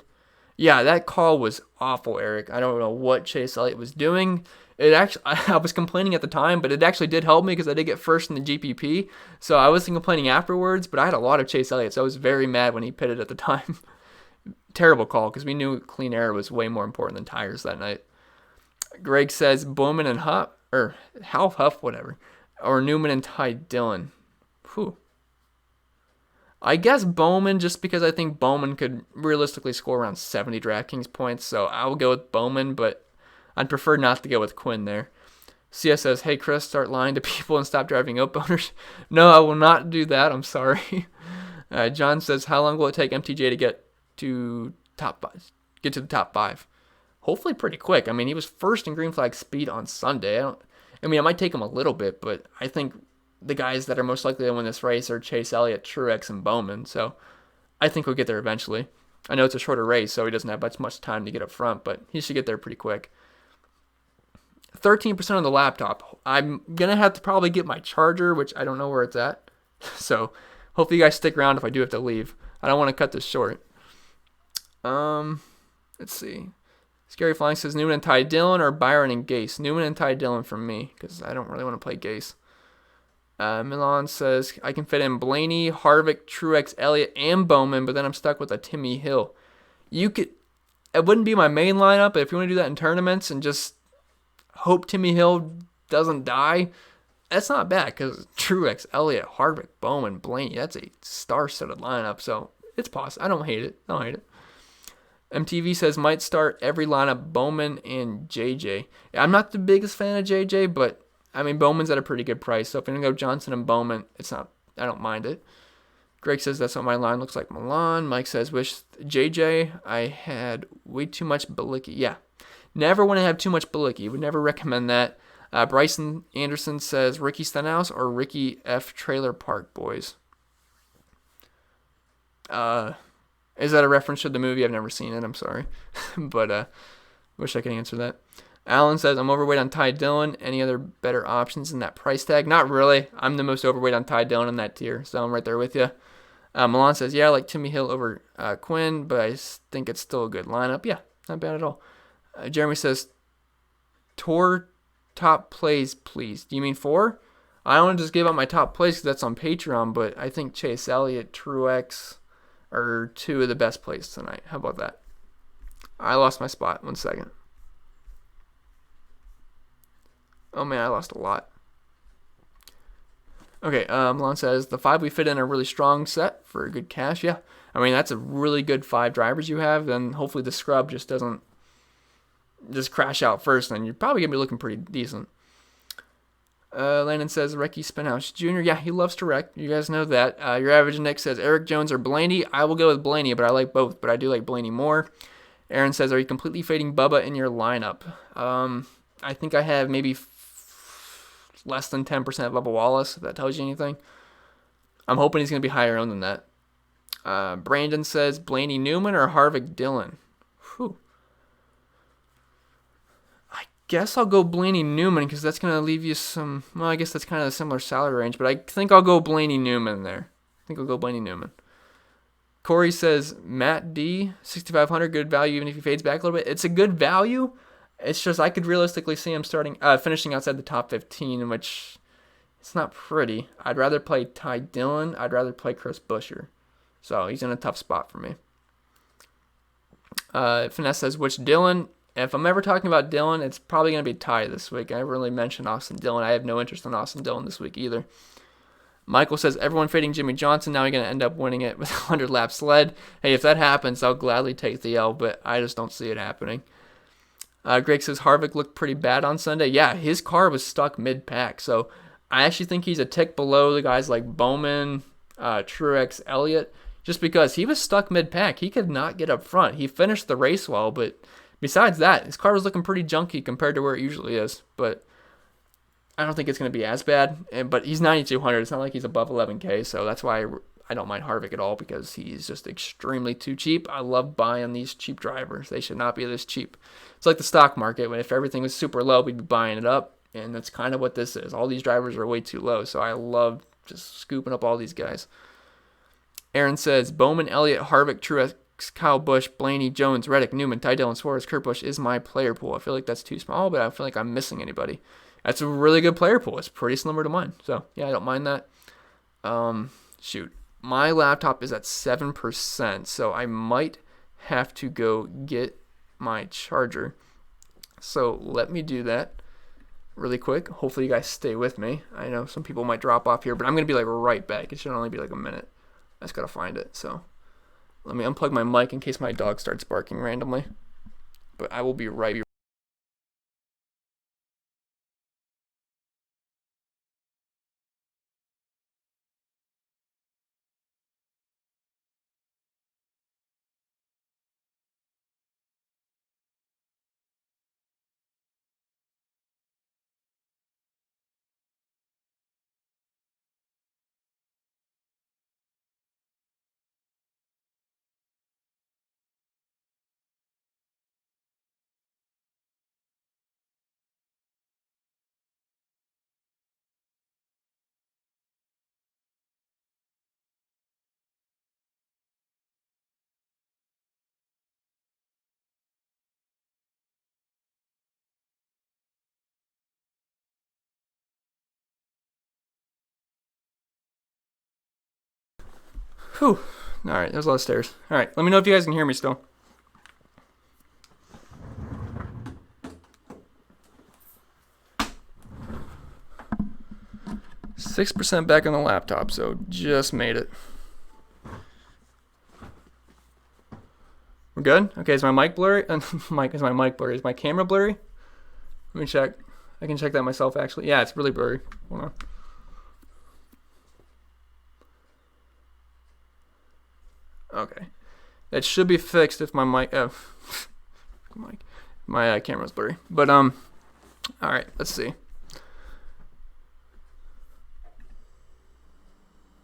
Speaker 1: Yeah, that call was awful, Eric. I don't know what Chase Elliott was doing. It actually, I was complaining at the time, but it actually did help me because I did get first in the GPP. So I wasn't complaining afterwards, but I had a lot of Chase Elliott, so I was very mad when he pitted at the time. Terrible call because we knew clean air was way more important than tires that night. Greg says Bowman and Huff, or Huff, whatever, or Newman and Ty Dillon. Whew. I guess Bowman, just because I think Bowman could realistically score around 70 DraftKings points, so I will go with Bowman, but I'd prefer not to go with Quinn there. CS says, hey, Chris, start lying to people and stop driving up owners. No, I will not do that. I'm sorry. John says, how long will it take MTJ to get to the top five? Hopefully pretty quick. I mean, he was first in green flag speed on Sunday. It might take him a little bit, but I think the guys that are most likely to win this race are Chase Elliott, Truex, and Bowman. So I think we'll get there eventually. I know it's a shorter race, so he doesn't have much time to get up front, but he should get there pretty quick. 13% on the laptop. I'm going to have to probably get my charger, which I don't know where it's at. So hopefully you guys stick around if I do have to leave. I don't want to cut this short. Let's see. Scary Flying says Newman and Ty Dillon or Byron and Gase. Newman and Ty Dillon from me because I don't really want to play Gase. Milan says I can fit in Blaney, Harvick, Truex, Elliott, and Bowman, but then I'm stuck with a Timmy Hill. It wouldn't be my main lineup, but if you want to do that in tournaments and just hope Timmy Hill doesn't die, that's not bad because Truex, Elliott, Harvick, Bowman, Blaney, that's a star-studded lineup, so it's possible. I don't hate it. MTV says might start every lineup Bowman and JJ. I'm not the biggest fan of JJ, but I mean Bowman's at a pretty good price, so if you're gonna go Johnson and Bowman, I don't mind it. Greg says that's what my line looks like. Milan. Mike says wish JJ I had way too much Balicki. Yeah, never want to have too much Balicki. Would never recommend that. Bryson Anderson says Ricky Stenhouse or Ricky F. Trailer Park Boys. Is that a reference to the movie? I've never seen it. I'm sorry. But wish I could answer that. Alan says, I'm overweight on Ty Dillon. Any other better options in that price tag? Not really. I'm the most overweight on Ty Dillon in that tier, so I'm right there with you. Milan says, yeah, I like Timmy Hill over Quinn, but I think it's still a good lineup. Yeah, not bad at all. Jeremy says, tour top plays, please. Do you mean 4? I don't want to just give out my top plays because that's on Patreon, but I think Chase Elliott, Truex are 2 of the best plays tonight. How about that? I lost my spot. 1 second. Oh, man, I lost a lot. Okay, Milan says, the 5 we fit in a really strong set for a good cash. Yeah, I mean, that's a really good 5 drivers you have. Then hopefully the scrub just doesn't just crash out first. Then you're probably going to be looking pretty decent. Landon says, Ricky Stenhouse Jr. Yeah, he loves to wreck. You guys know that. Your average Nick says, Eric Jones or Blaney. I will go with Blaney, but I like both. But I do like Blaney more. Aaron says, are you completely fading Bubba in your lineup? I think I have maybe less than 10% of Bubba Wallace, if that tells you anything. I'm hoping he's going to be higher owned than that. Brandon says, Blaney Newman or Harvick Dillon? Whew. I guess I'll go Blaney Newman because that's going to leave you some... Well, I guess that's kind of a similar salary range, but I think I'll go Blaney Newman there. Corey says, Matt D, 6,500, good value even if he fades back a little bit. It's a good value. It's just I could realistically see him finishing outside the top 15, which it's not pretty. I'd rather play Ty Dillon. I'd rather play Chris Buescher. So he's in a tough spot for me. Finesse says, which Dillon? And if I'm ever talking about Dillon, it's probably going to be Ty this week. I haven't really mentioned Austin Dillon. I have no interest in Austin Dillon this week either. Michael says, everyone fading Jimmy Johnson. Now you're going to end up winning it with 100 laps led. Hey, if that happens, I'll gladly take the L, but I just don't see it happening. Greg says, Harvick looked pretty bad on Sunday. Yeah, his car was stuck mid-pack, so I actually think he's a tick below the guys like Bowman, Truex, Elliott, just because he was stuck mid-pack. He could not get up front. He finished the race well, but besides that, his car was looking pretty junky compared to where it usually is. But I don't think it's going to be as bad. But he's 9,200. It's not like he's above 11K, so that's why I don't mind Harvick at all, because he's just extremely too cheap. I love buying these cheap drivers. They should not be this cheap. It's like the stock market. When if everything was super low, we'd be buying it up, and that's kind of what this is. All these drivers are way too low, so I love just scooping up all these guys. Aaron says, Bowman, Elliott, Harvick, Truex, Kyle Busch, Blaney, Jones, Reddick, Newman, Ty Dillon, Suarez, Kurt Busch is my player pool. I feel like that's too small, but I feel like I'm missing anybody. That's a really good player pool. It's pretty similar to mine. So, yeah, I don't mind that. Shoot. My laptop is at 7%, so I might have to go get my charger. So let me do that really quick. Hopefully you guys stay with me. I know some people might drop off here, but I'm going to be like right back. It should only be like a minute. I just got to find it. So let me unplug my mic in case my dog starts barking randomly. But I will be right back. Whew. All right, there's a lot of stairs. All right, let me know if you guys can hear me still. %6 back on the laptop, so just made it. We're good? Okay, is my mic blurry? Is my mic blurry? Is my camera blurry? Let me check. I can check that myself, actually. Yeah, it's really blurry. Hold on. Okay. That should be fixed if my mic... my camera's blurry. But, alright, let's see.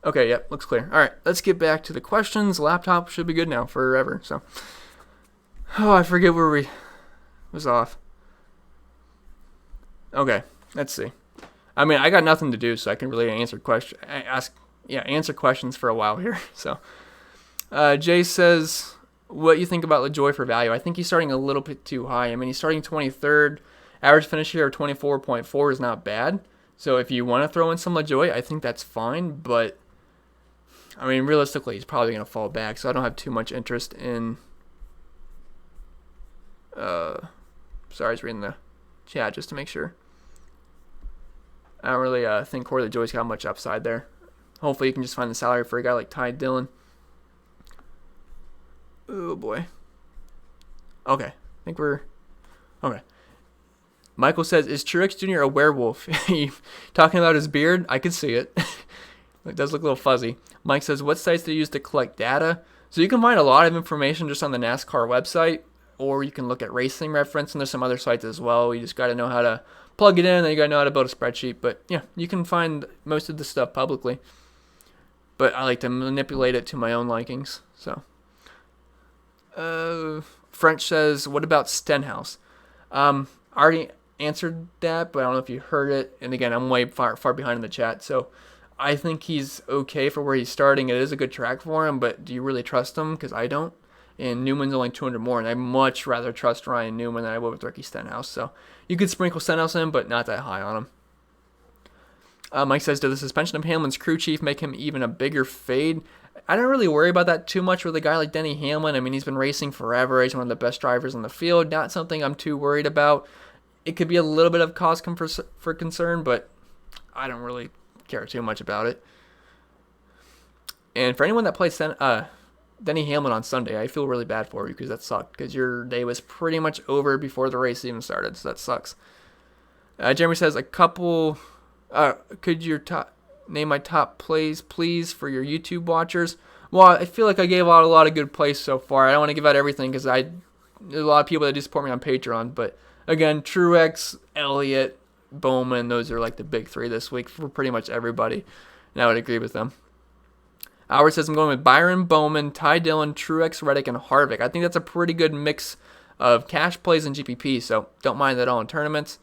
Speaker 1: Okay, yep, looks clear. Alright, let's get back to the questions. Laptop should be good now forever, so... Oh, I forget where we was off. Okay, let's see. I mean, I got nothing to do, so I can really answer questions for a while here, so... Jay says, what you think about LaJoy for value? I think he's starting a little bit too high. I mean, he's starting 23rd. Average finish here of 24.4 is not bad. So if you want to throw in some LaJoy, I think that's fine. But, I mean, realistically, he's probably going to fall back. So I don't have too much interest in... Sorry, I was reading the chat just to make sure. I don't really think Corey LaJoy's got much upside there. Hopefully you can just find the salary for a guy like Ty Dillon. Oh, boy. Okay. I think we're... Okay. Michael says, is Truex Jr. a werewolf? Talking about his beard? I could see it. It does look a little fuzzy. Mike says, what sites do you use to collect data? So you can find a lot of information just on the NASCAR website, or you can look at Racing Reference, and there's some other sites as well. You just got to know how to plug it in, and you got to know how to build a spreadsheet. But, yeah, you can find most of the stuff publicly. But I like to manipulate it to my own likings, so... French says, what about Stenhouse? I already answered that, but I don't know if you heard it. And again, I'm way far behind in the chat. So I think he's okay for where he's starting. It is a good track for him, but do you really trust him? Because I don't. And Newman's only 200 more, and I'd much rather trust Ryan Newman than I would with Ricky Stenhouse. So you could sprinkle Stenhouse in, but not that high on him. Mike says, did the suspension of Hamlin's crew chief make him even a bigger fade? I don't really worry about that too much with a guy like Denny Hamlin. I mean, he's been racing forever. He's one of the best drivers on the field. Not something I'm too worried about. It could be a little bit of cause for concern, but I don't really care too much about it. And for anyone that plays Denny Hamlin on Sunday, I feel really bad for you because that sucked. Because your day was pretty much over before the race even started, so that sucks. Jeremy says, could you name my top plays, please, for your YouTube watchers? Well, I feel like I gave out a lot of good plays so far. I don't want to give out everything because there's a lot of people that do support me on Patreon. But again, Truex, Elliott, Bowman, those are like the big three this week for pretty much everybody. And I would agree with them. Howard says, I'm going with Byron, Bowman, Ty Dillon, Truex, Reddick, and Harvick. I think that's a pretty good mix of cash plays and GPP, so don't mind that at all in tournaments.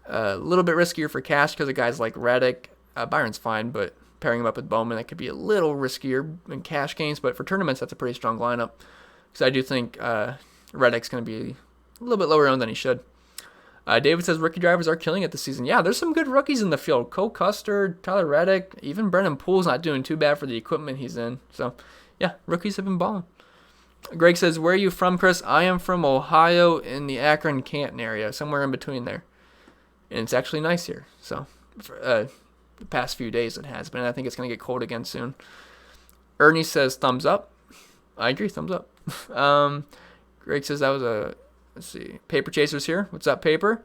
Speaker 1: A little bit riskier for cash because of guys like Reddick. Byron's fine, but pairing him up with Bowman, that could be a little riskier in cash games. But for tournaments, that's a pretty strong lineup. Because I do think Reddick's going to be a little bit lower owned than he should. David says rookie drivers are killing it this season. Yeah, there's some good rookies in the field. Cole Custer, Tyler Reddick, even Brennan Poole's not doing too bad for the equipment he's in. So, yeah, rookies have been balling. Greg says, where are you from, Chris? I am from Ohio in the Akron-Canton area, somewhere in between there. And it's actually nice here. So, for, the past few days it has been. I think it's going to get cold again soon. Ernie says, thumbs up. I agree, thumbs up. Greg says that was a... Let's see. Paper Chasers here. What's up, Paper?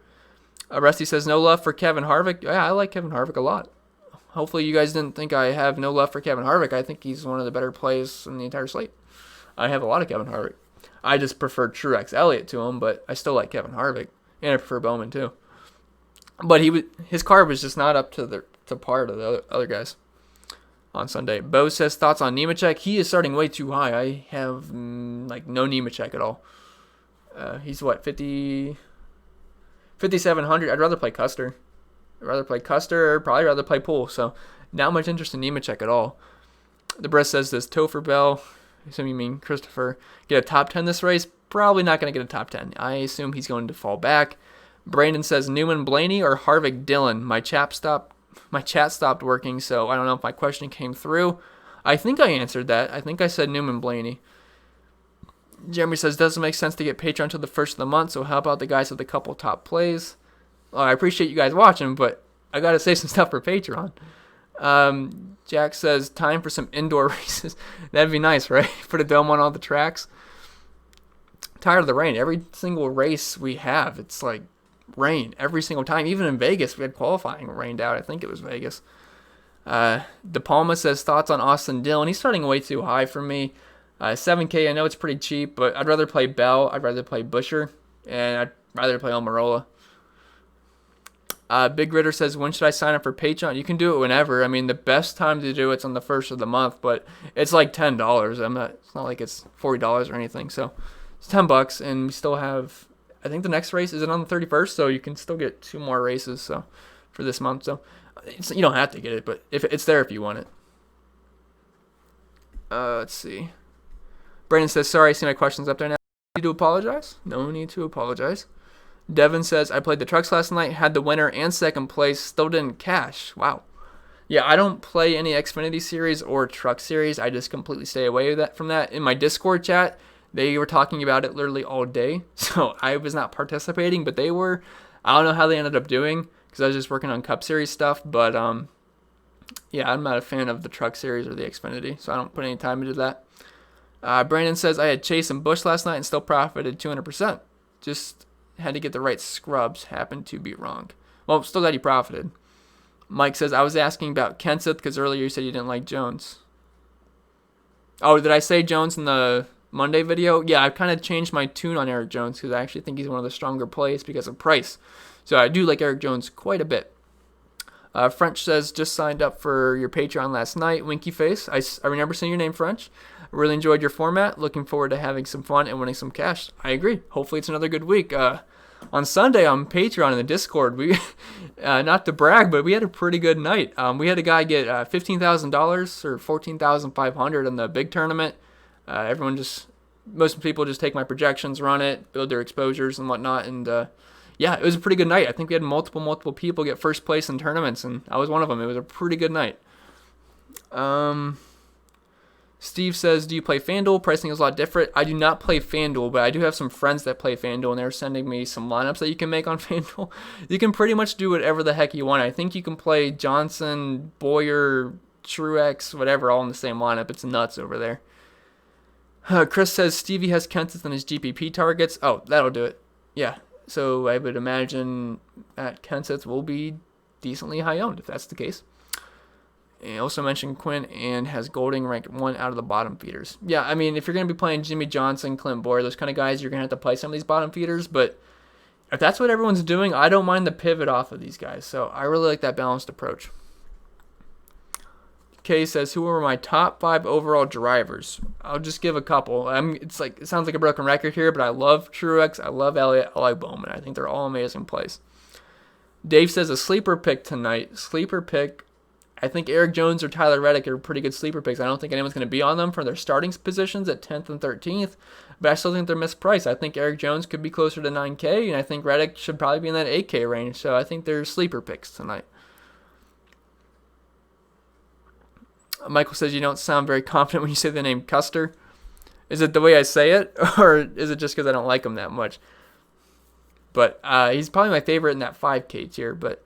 Speaker 1: Rusty says, no love for Kevin Harvick. Yeah, I like Kevin Harvick a lot. Hopefully you guys didn't think I have no love for Kevin Harvick. I think he's one of the better plays in the entire slate. I have a lot of Kevin Harvick. I just prefer Truex Elliott to him, but I still like Kevin Harvick. And I prefer Bowman, too. But his car was just not up to par to the other guys on Sunday. Bo says, thoughts on Nemechek? He is starting way too high. I have no Nemechek at all. He's what, 5,700. I'd rather play Custer. Probably rather play Poole. So not much interest in Nemechek at all. The Brest says, does Topher Bell, I assume you mean Christopher, get a top 10 this race? Probably not going to get a top 10. I assume he's going to fall back. Brandon says, Newman Blaney or Harvick Dillon? My chat stopped working, so I don't know if my question came through. I think I answered that. I think I said Newman Blaney. Jeremy says, doesn't make sense to get Patreon until the first of the month, so how about the guys with a couple top plays? Well, I appreciate you guys watching, but I got to say some stuff for Patreon. Jack says, time for some indoor races. That'd be nice, right? Put a dome on all the tracks. Tired of the rain. Every single race we have, it's like rain every single time. Even in Vegas, we had qualifying rained out. I think it was Vegas. De Palma says, thoughts on Austin Dillon. He's starting way too high for me. 7K, I know it's pretty cheap, but I'd rather play Bell, I'd rather play Busher, and I'd rather play Almirola. Big Ritter says, when should I sign up for Patreon? You can do it whenever. I mean, the best time to do it's on the first of the month, but it's like $10. It's not like it's $40 or anything, so it's $10, and we still have, I think the next race is on the 31st, so you can still get 2 more races so for this month. So you don't have to get it, but if it's there if you want it. Let's see. Brandon says, sorry, I see my questions up there now. Need to apologize? No need to apologize. Devin says, I played the trucks last night, had the winner and second place, still didn't cash. Wow. Yeah, I don't play any Xfinity series or truck series. I just completely stay away from that. In my Discord chat, they were talking about it literally all day. So I was not participating, but they were. I don't know how they ended up doing because I was just working on Cup Series stuff. But yeah, I'm not a fan of the truck series or the Xfinity, so I don't put any time into that. Brandon says, I had Chase and Bush last night and still profited 200%. Just had to get the right scrubs. Happened to be wrong. Well, still glad you profited. Mike says, I was asking about Kenseth because earlier you said you didn't like Jones. Oh, did I say Jones in the Monday video? Yeah, I've kind of changed my tune on Eric Jones because I actually think he's one of the stronger plays because of price. So I do like Eric Jones quite a bit. French says, just signed up for your Patreon last night. Winky face. I remember seeing your name, French. Really enjoyed your format. Looking forward to having some fun and winning some cash. I agree. Hopefully it's another good week. On Sunday on Patreon in the Discord, we not to brag, but we had a pretty good night. We had a guy get $15,000 or $14,500 in the big tournament. Most people just take my projections, run it, build their exposures and whatnot, and yeah, it was a pretty good night. I think we had multiple people get first place in tournaments, and I was one of them. It was a pretty good night. Steve says, do you play FanDuel? Pricing is a lot different. I do not play FanDuel, but I do have some friends that play FanDuel, and they're sending me some lineups that you can make on FanDuel. You can pretty much do whatever the heck you want. I think you can play Johnson, Boyer, Truex, whatever, all in the same lineup. It's nuts over there. Chris says Stevie has Kenseth in his GPP targets. Oh, that'll do it. Yeah, so I would imagine that Kenseth will be decently high owned if that's the case. And also mentioned Quinn and has Golding ranked 1 out of the bottom feeders. Yeah, I mean, if you're going to be playing Jimmy Johnson, Clint Boyer, those kind of guys, you're going to have to play some of these bottom feeders. But if that's what everyone's doing, I don't mind the pivot off of these guys. So I really like that balanced approach. Kay says, who are my top 5 overall drivers? I'll just give a couple. It sounds like a broken record here, but I love Truex, I love Elliott, I like Bowman. I think they're all amazing plays. Dave says a sleeper pick tonight. Sleeper pick. I think Eric Jones or Tyler Reddick are pretty good sleeper picks. I don't think anyone's going to be on them for their starting positions at 10th and 13th, but I still think they're mispriced. I think Eric Jones could be closer to 9K, and I think Reddick should probably be in that 8K range, so I think they're sleeper picks tonight. Michael says you don't sound very confident when you say the name Custer. Is it the way I say it, or is it just because I don't like him that much? But he's probably my favorite in that 5K tier, but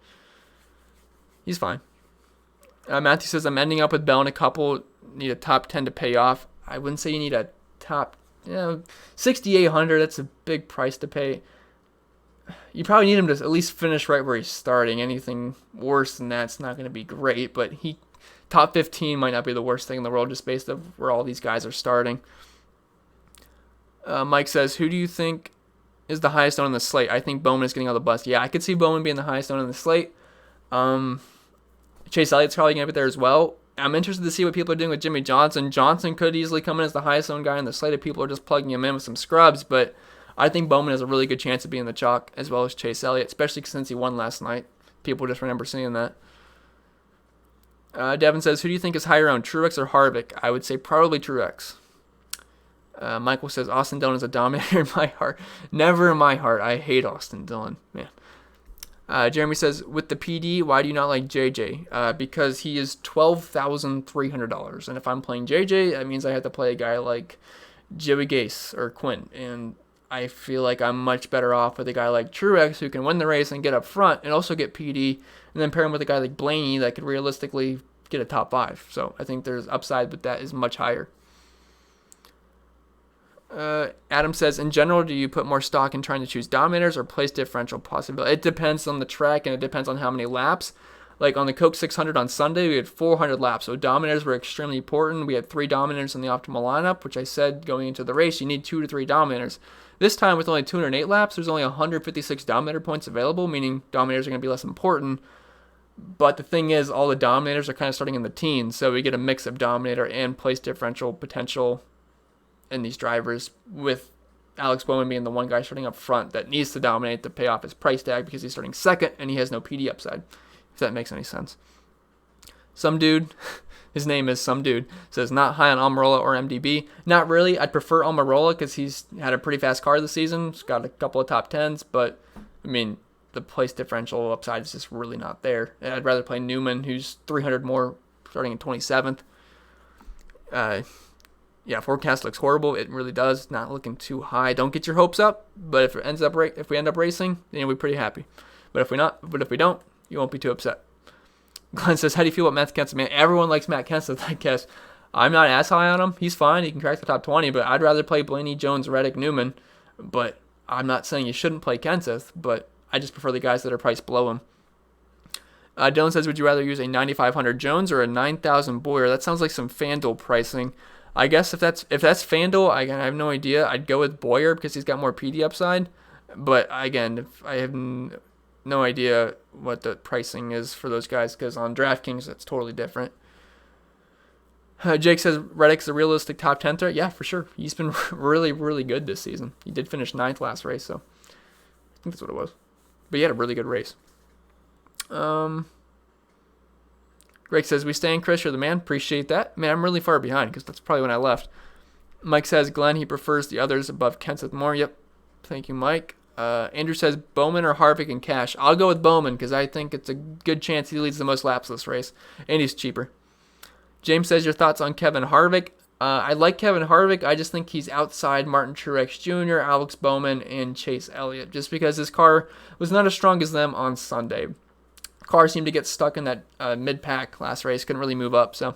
Speaker 1: he's fine. Matthew says, I'm ending up with Bell in a couple. Need a top 10 to pay off. I wouldn't say you need a top 6,800. That's a big price to pay. You probably need him to at least finish right where he's starting. Anything worse than that's not going to be great. But top 15 might not be the worst thing in the world just based on where all these guys are starting. Mike says, who do you think is the highest owned on the slate? I think Bowman is getting all the bust. Yeah, I could see Bowman being the highest owned on the slate. Chase Elliott's probably going to be there as well. I'm interested to see what people are doing with Jimmy Johnson. Johnson could easily come in as the highest owned guy on the slate if people are just plugging him in with some scrubs, but I think Bowman has a really good chance of being the chalk as well as Chase Elliott, especially since he won last night. People just remember seeing that. Devin says, who do you think is higher owned, Truex or Harvick? I would say probably Truex. Michael says, Austin Dillon is a dominator in my heart. Never in my heart. I hate Austin Dillon, man. Jeremy says, with the PD, why do you not like JJ? Because he is $12,300. And if I'm playing JJ, that means I have to play a guy like Joey Gase or Quinn. And I feel like I'm much better off with a guy like Truex who can win the race and get up front and also get PD. And then pair him with a guy like Blaney that could realistically get a top 5. So I think there's upside, but that is much higher. Adam says, in general, do you put more stock in trying to choose dominators or place differential possibility? It depends on the track and it depends on how many laps. Like on the Coke 600 on Sunday, we had 400 laps, so dominators were extremely important. We had 3 dominators in the optimal lineup, which I said going into the race, you need 2 to 3 dominators. This time with only 208 laps, there's only 156 dominator points available, meaning dominators are going to be less important. But the thing is, all the dominators are kind of starting in the teens, so we get a mix of dominator and place differential potential in these drivers, with Alex Bowman being the one guy starting up front that needs to dominate to pay off his price tag because he's starting second and he has no PD upside, if that makes any sense. Some dude, his name is Some Dude, says not high on Almirola or MDB. Not really. I'd prefer Almirola because he's had a pretty fast car this season. He's got a couple of top 10s, but I mean, the place differential upside is just really not there. I'd rather play Newman, who's 300 more, starting in 27th. Yeah, forecast looks horrible. It really does. Not looking too high. Don't get your hopes up. But if we end up racing, then you'll be pretty happy. But if we don't, you won't be too upset. Glenn says, how do you feel about Matt Kenseth? Man, everyone likes Matt Kenseth, I guess. I'm not as high on him. He's fine. He can crack the top 20, but I'd rather play Blaney, Jones, Reddick, Newman. But I'm not saying you shouldn't play Kenseth, but I just prefer the guys that are priced below him. Dylan says, would you rather use a 9,500 Jones or a 9,000 Boyer? That sounds like some FanDuel pricing. I guess if that's FanDuel, I have no idea. I'd go with Boyer because he's got more PD upside. But again, if I have no idea what the pricing is for those guys because on DraftKings that's totally different. Jake says Reddick's a realistic top 10 threat. Yeah, for sure. He's been really, really good this season. He did finish 9th last race, so I think that's what it was. But he had a really good race. Greg says, we staying, Chris? You're the man. Appreciate that. Man, I'm really far behind because that's probably when I left. Mike says, Glenn, he prefers the others above Kenseth more. Yep. Thank you, Mike. Andrew says, Bowman or Harvick in cash. I'll go with Bowman because I think it's a good chance he leads the most laps this race. And he's cheaper. James says, your thoughts on Kevin Harvick? I like Kevin Harvick. I just think he's outside Martin Truex Jr., Alex Bowman, and Chase Elliott, just because his car was not as strong as them on Sunday. Car seemed to get stuck in that mid-pack last race, couldn't really move up, so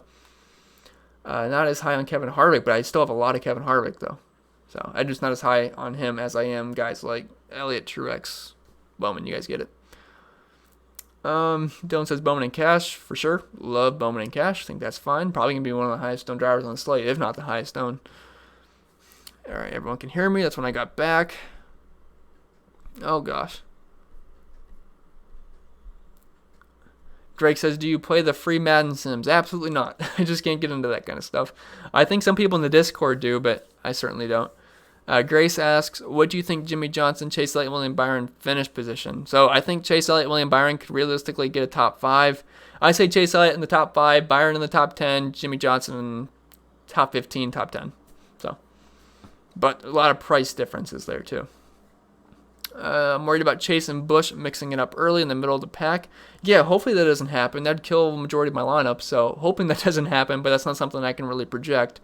Speaker 1: not as high on Kevin Harvick, but I still have a lot of Kevin Harvick, though. So I'm just not as high on him as I am guys like Elliott, Truex, Bowman. You guys get it. Dylan says Bowman and Cash for sure. Love Bowman and Cash. Think that's fine. Probably gonna be one of the highest owned drivers on the slate, if not the highest owned. All right, everyone can hear me. That's when I got back. Oh gosh. Drake says, do you play the free Madden Sims? Absolutely not. I just can't get into that kind of stuff. I think some people in the Discord do, but I certainly don't. Grace asks, what do you think Jimmy Johnson, Chase Elliott, William Byron finish position? So I think Chase Elliott, William Byron could realistically get a top 5. I say Chase Elliott in the top 5, Byron in the top 10, Jimmy Johnson in top 15, top 10. So, but a lot of price differences there too. I'm worried about Chase and Bush mixing it up early in the middle of the pack. Yeah, hopefully that doesn't happen. That'd kill the majority of my lineup, so hoping that doesn't happen, but that's not something I can really project.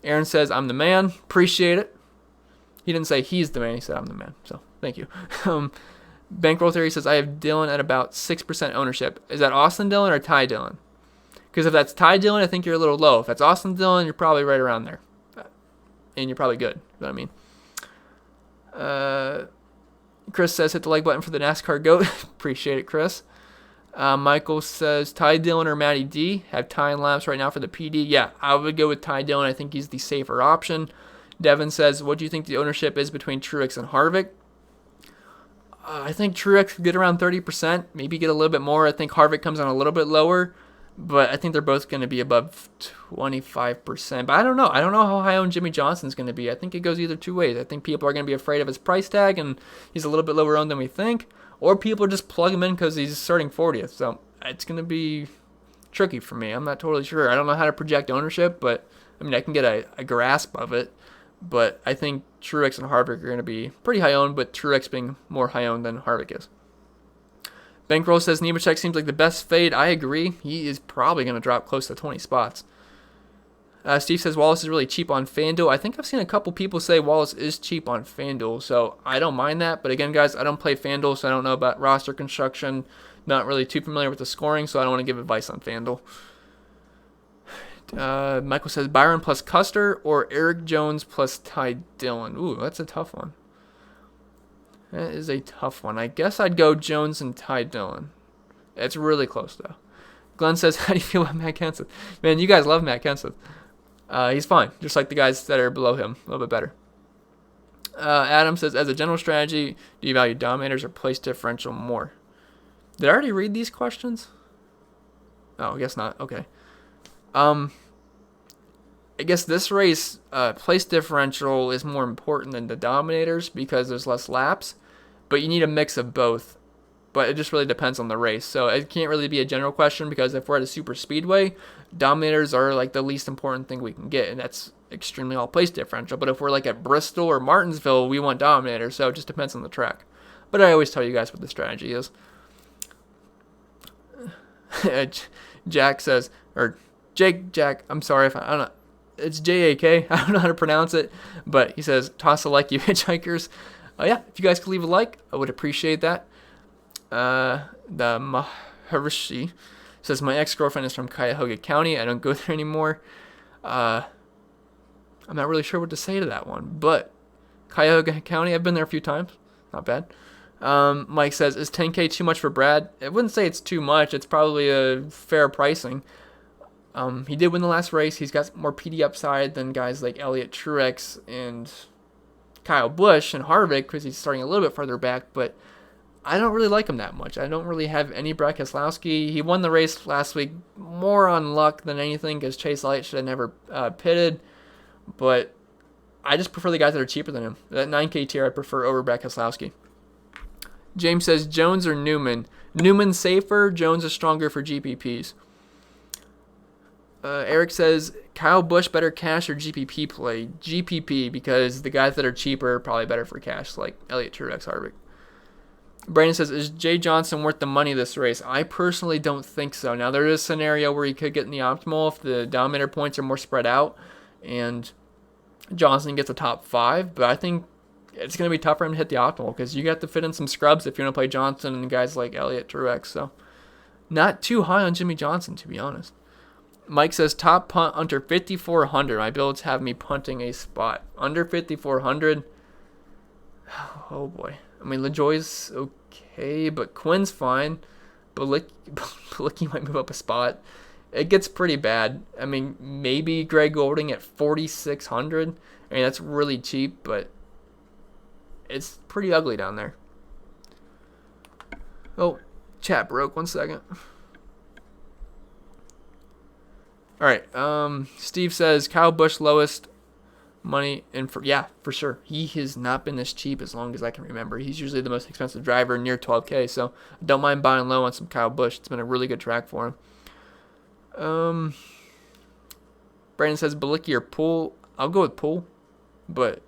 Speaker 1: Aaron says, I'm the man. Appreciate it. He didn't say he's the man. He said I'm the man. So thank you. Bankroll Theory says I have Dylan at about 6% ownership. Is that Austin Dillon or Ty Dillon? Because if that's Ty Dillon, I think you're a little low. If that's Austin Dillon, you're probably right around there. And you're probably good. You know what I mean? Chris says hit the like button for the NASCAR GOAT. Appreciate it, Chris. Michael says Ty Dillon or Matty D. Have time lapse right now for the PD. Yeah, I would go with Ty Dillon. I think he's the safer option. Devin says, what do you think the ownership is between Truex and Harvick? I think Truex could get around 30%, maybe get a little bit more. I think Harvick comes on a little bit lower, but I think they're both going to be above 25%. But I don't know. I don't know how high owned Jimmy Johnson's going to be. I think it goes either two ways. I think people are going to be afraid of his price tag, and he's a little bit lower owned than we think, or people just plug him in because he's starting 40th. So it's going to be tricky for me. I'm not totally sure. I don't know how to project ownership, but I mean, I can get a grasp of it. But I think Truex and Harvick are going to be pretty high owned, but Truex being more high owned than Harvick is. Bankroll says Nemechek seems like the best fade. I agree. He is probably going to drop close to 20 spots. Steve says Wallace is really cheap on FanDuel. I think I've seen a couple people say Wallace is cheap on FanDuel, so I don't mind that. But again, guys, I don't play FanDuel, so I don't know about roster construction. Not really too familiar with the scoring, so I don't want to give advice on FanDuel. Michael says Byron plus Custer or Eric Jones plus Ty Dillon. Ooh, that's a tough one. That is a tough one. I guess I'd go Jones and Ty Dillon. It's really close, though. Glenn says, how do you feel about Matt Kenseth? Man, you guys love Matt Kenseth. He's fine, just like the guys that are below him, a little bit better. Adam says, as a general strategy, do you value dominators or place differential more? Did I already read these questions? Oh, I guess not. Okay. I guess this race, place differential is more important than the dominators because there's less laps, but you need a mix of both. But it just really depends on the race. So it can't really be a general question because if we're at a super speedway, dominators are like the least important thing we can get, and that's extremely all place differential. But if we're like at Bristol or Martinsville, we want dominators, so it just depends on the track. But I always tell you guys what the strategy is. Jack says, or Jack, I'm sorry if I don't know. It's J-A-K. I don't know how to pronounce it, but he says, toss a like, you hitchhikers. Yeah, if you guys could leave a like, I would appreciate that. The Maharishi says, my ex-girlfriend is from Cuyahoga County. I don't go there anymore. I'm not really sure what to say to that one, but Cuyahoga County, I've been there a few times. Not bad. Mike says, is 10K too much for Brad? I wouldn't say it's too much. It's probably a fair pricing. He did win the last race. He's got more PD upside than guys like Elliott, Truex, and Kyle Busch and Harvick because he's starting a little bit further back, but I don't really like him that much. I don't really have any Brad Keselowski. He won the race last week more on luck than anything because Chase Elliott should have never pitted, but I just prefer the guys that are cheaper than him. That 9K tier I prefer over Brad Keselowski. James says Jones or Newman. Newman's safer. Jones is stronger for GPPs. Eric says, Kyle Busch better cash or GPP play? GPP, because the guys that are cheaper are probably better for cash, like Elliott, Truex, Harvick. Brandon says, is Jay Johnson worth the money this race? I personally don't think so. Now, there is a scenario where he could get in the optimal if the dominator points are more spread out. and Johnson gets a top 5, but I think it's going to be tough for him to hit the optimal because you got to fit in some scrubs if you want to play Johnson and guys like Elliott, Truex. So not too high on Jimmy Johnson, to be honest. Mike says top punt under 5,400. My builds have me punting a spot under 5,400. Oh boy. I mean, LaJoie's okay, but Quinn's fine. Balicki might move up a spot. It gets pretty bad. I mean, maybe Greg Golding at 4,600. I mean, that's really cheap, but it's pretty ugly down there. Oh, chat broke. 1 second. All right. Steve says Kyle Busch lowest money for sure. He has not been this cheap as long as I can remember. He's usually the most expensive driver, near 12K. So don't mind buying low on some Kyle Busch. It's been a really good track for him. Brandon says Balicki or Poole. I'll go with Poole, but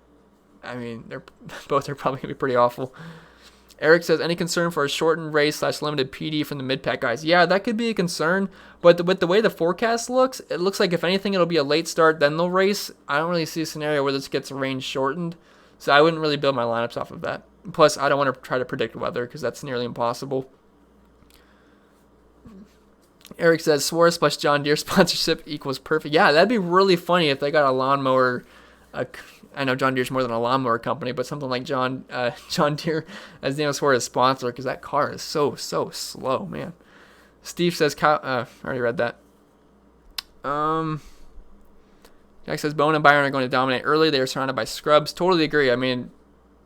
Speaker 1: I mean they're both are probably gonna be pretty awful. Eric says, any concern for a shortened race / limited PD from the mid-pack guys? Yeah, that could be a concern, but with the way the forecast looks, it looks like if anything, it'll be a late start, then they'll race. I don't really see a scenario where this gets range shortened, so I wouldn't really build my lineups off of that. Plus, I don't want to try to predict weather because that's nearly impossible. Eric says, Suarez plus John Deere sponsorship equals perfect. Yeah, that'd be really funny if they got a lawnmower. I know John Deere's more than a lawnmower company, but something like John Deere as Daniel Suarez sponsor, because that car is so slow, man. Steve says, I already read that. Jack says Bowman and Byron are going to dominate early. They are surrounded by scrubs. Totally agree. I mean,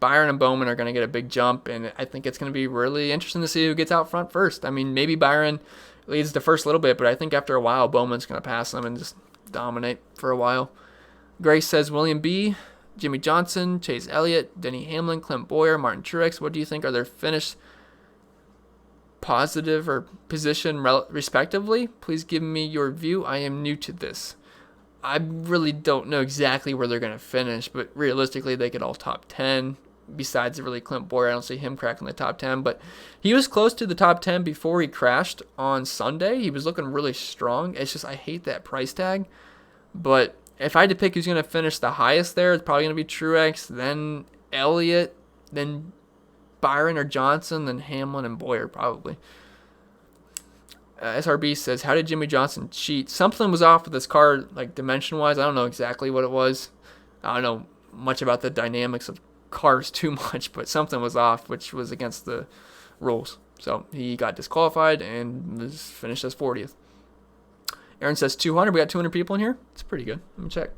Speaker 1: Byron and Bowman are going to get a big jump, and I think it's going to be really interesting to see who gets out front first. I mean, maybe Byron leads the first little bit, but I think after a while, Bowman's going to pass them and just dominate for a while. Grace says William B., Jimmy Johnson, Chase Elliott, Denny Hamlin, Clint Boyer, Martin Truex. What do you think are their finish positive or position respectively? Please give me your view. I am new to this. I really don't know exactly where they're going to finish, but realistically, they could all top 10. Besides really Clint Boyer, I don't see him cracking the top 10, but he was close to the top 10 before he crashed on Sunday. He was looking really strong. It's just I hate that price tag, but if I had to pick who's going to finish the highest there, it's probably going to be Truex, then Elliott, then Byron or Johnson, then Hamlin and Boyer probably. SRB says, how did Jimmy Johnson cheat? Something was off with this car, like dimension-wise. I don't know exactly what it was. I don't know much about the dynamics of cars too much, but something was off, which was against the rules. So he got disqualified and was finished as 40th. Aaron says 200. We got 200 people in here. It's pretty good. Let me check.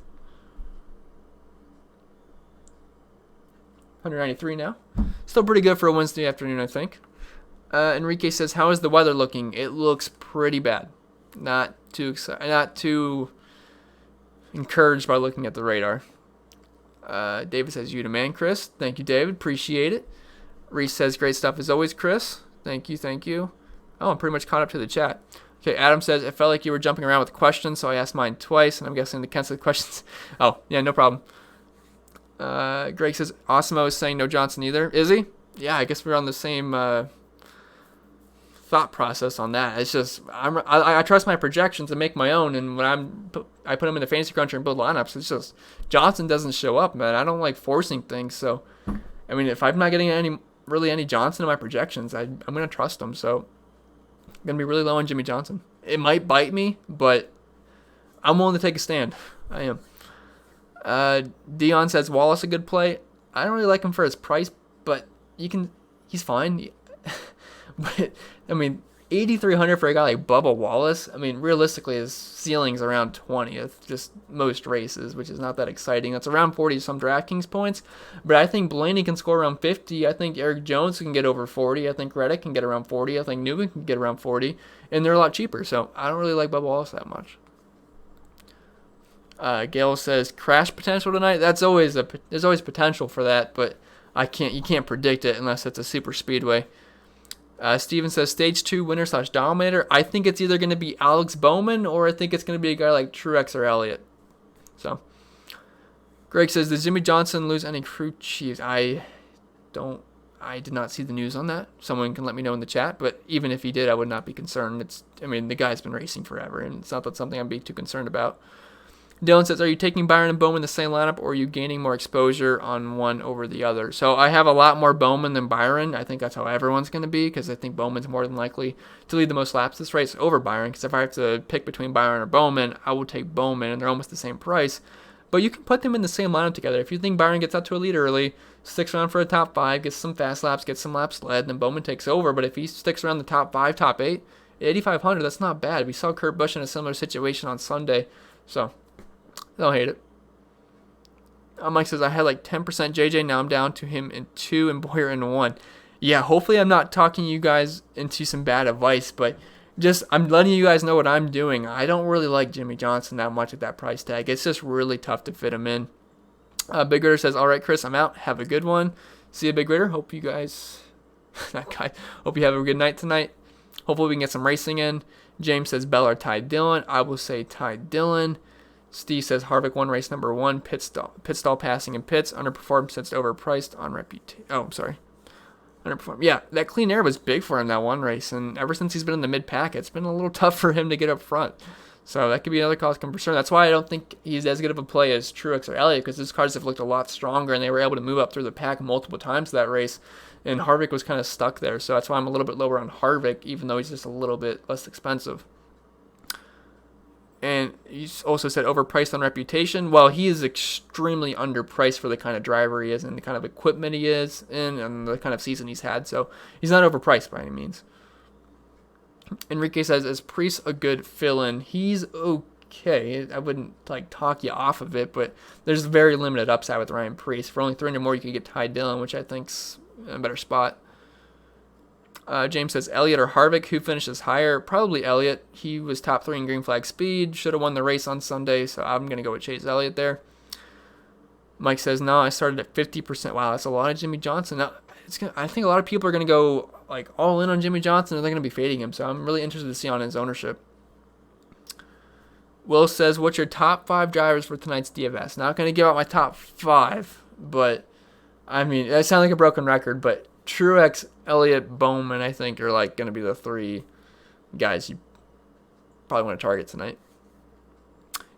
Speaker 1: 193 now. Still pretty good for a Wednesday afternoon, I think. Enrique says, how is the weather looking? It looks pretty bad. Not too encouraged by looking at the radar. David says, you the man, Chris. Thank you, David. Appreciate it. Reese says, great stuff as always, Chris. Thank you. Oh, I'm pretty much caught up to the chat. Okay, Adam says, it felt like you were jumping around with questions, so I asked mine twice, and I'm guessing the cancel the questions. Oh, yeah, no problem. Greg says, Osmo is saying no Johnson either. Is he? Yeah, I guess we're on the same thought process on that. It's just, I trust my projections and make my own, and when I put them in the Fantasy Cruncher and build lineups, it's just, Johnson doesn't show up, man. I don't like forcing things, so, I mean, if I'm not getting any Johnson in my projections, I'm going to trust him, so I'm going to be really low on Jimmy Johnson. It might bite me, but I'm willing to take a stand. I am. Dion says Wallace a good play. I don't really like him for his price, but he's fine. But, I mean, 8,300 for a guy like Bubba Wallace, I mean, realistically, his ceiling's around 20th, just most races, which is not that exciting. That's around 40 some DraftKings points, but I think Blaney can score around 50. I think Eric Jones can get over 40. I think Reddick can get around 40. I think Newman can get around 40, and they're a lot cheaper, so I don't really like Bubba Wallace that much. Gail says, crash potential tonight? There's always potential for that, but you can't predict it unless it's a super speedway. Steven says, Stage 2 winner / dominator. I think it's either going to be Alex Bowman or I think it's going to be a guy like Truex or Elliott. So, Greg says, does Jimmy Johnson lose any crew chiefs? I did not see the news on that. Someone can let me know in the chat, but even if he did, I would not be concerned. The guy's been racing forever, and it's not that something I'd be too concerned about. Dylan says, are you taking Byron and Bowman in the same lineup, or are you gaining more exposure on one over the other? So I have a lot more Bowman than Byron. I think that's how everyone's going to be, because I think Bowman's more than likely to lead the most laps this race over Byron, because if I have to pick between Byron or Bowman, I will take Bowman, and they're almost the same price. But you can put them in the same lineup together. If you think Byron gets out to a lead early, sticks around for a top 5, gets some fast laps, gets some laps led, then Bowman takes over. But if he sticks around the top 5, top 8, 8,500, that's not bad. We saw Kurt Busch in a similar situation on Sunday, so don't hate it. Mike says, I had like 10% JJ, now I'm down to him in 2 and Boyer in 1. Yeah, hopefully I'm not talking you guys into some bad advice, but just I'm letting you guys know what I'm doing. I don't really like Jimmy Johnson that much at that price tag. It's just really tough to fit him in. Big Ritter says, all right, Chris, I'm out. Have a good one. See you, Big Ritter. Hope you guys, hope you have a good night tonight. Hopefully we can get some racing in. James says, Bell or Ty Dillon. I will say Ty Dillon. Steve says, Harvick won race number 1. Pit stall passing in pits. Underperformed since overpriced on reputation. Oh, I'm sorry. Underperformed. Yeah, that clean air was big for him that one race, and ever since he's been in the mid-pack, it's been a little tough for him to get up front. So that could be another cause of concern. That's why I don't think he's as good of a play as Truex or Elliott, because his cars have looked a lot stronger, and they were able to move up through the pack multiple times that race, and Harvick was kind of stuck there. So that's why I'm a little bit lower on Harvick, even though he's just a little bit less expensive. And he also said overpriced on reputation. Well, he is extremely underpriced for the kind of driver he is and the kind of equipment he is in and the kind of season he's had. So he's not overpriced by any means. Enrique says, is Priest a good fill-in? He's okay. I wouldn't talk you off of it, but there's very limited upside with Ryan Priest. For only 300 more, you could get Ty Dillon, which I think's a better spot. James says, Elliott or Harvick, who finishes higher? Probably Elliott. He was top 3 in green flag speed. Should have won the race on Sunday, so I'm going to go with Chase Elliott there. Mike says, no, I started at 50%. Wow, that's a lot of Jimmy Johnson. Now, I think a lot of people are going to go all in on Jimmy Johnson, and they're going to be fading him, so I'm really interested to see on his ownership. Will says, what's your top 5 drivers for tonight's DFS? Not going to give out my top 5, but, I mean, I sound like a broken record, but Truex, Elliott, Bowman, I think, are going to be the 3 guys you probably want to target tonight.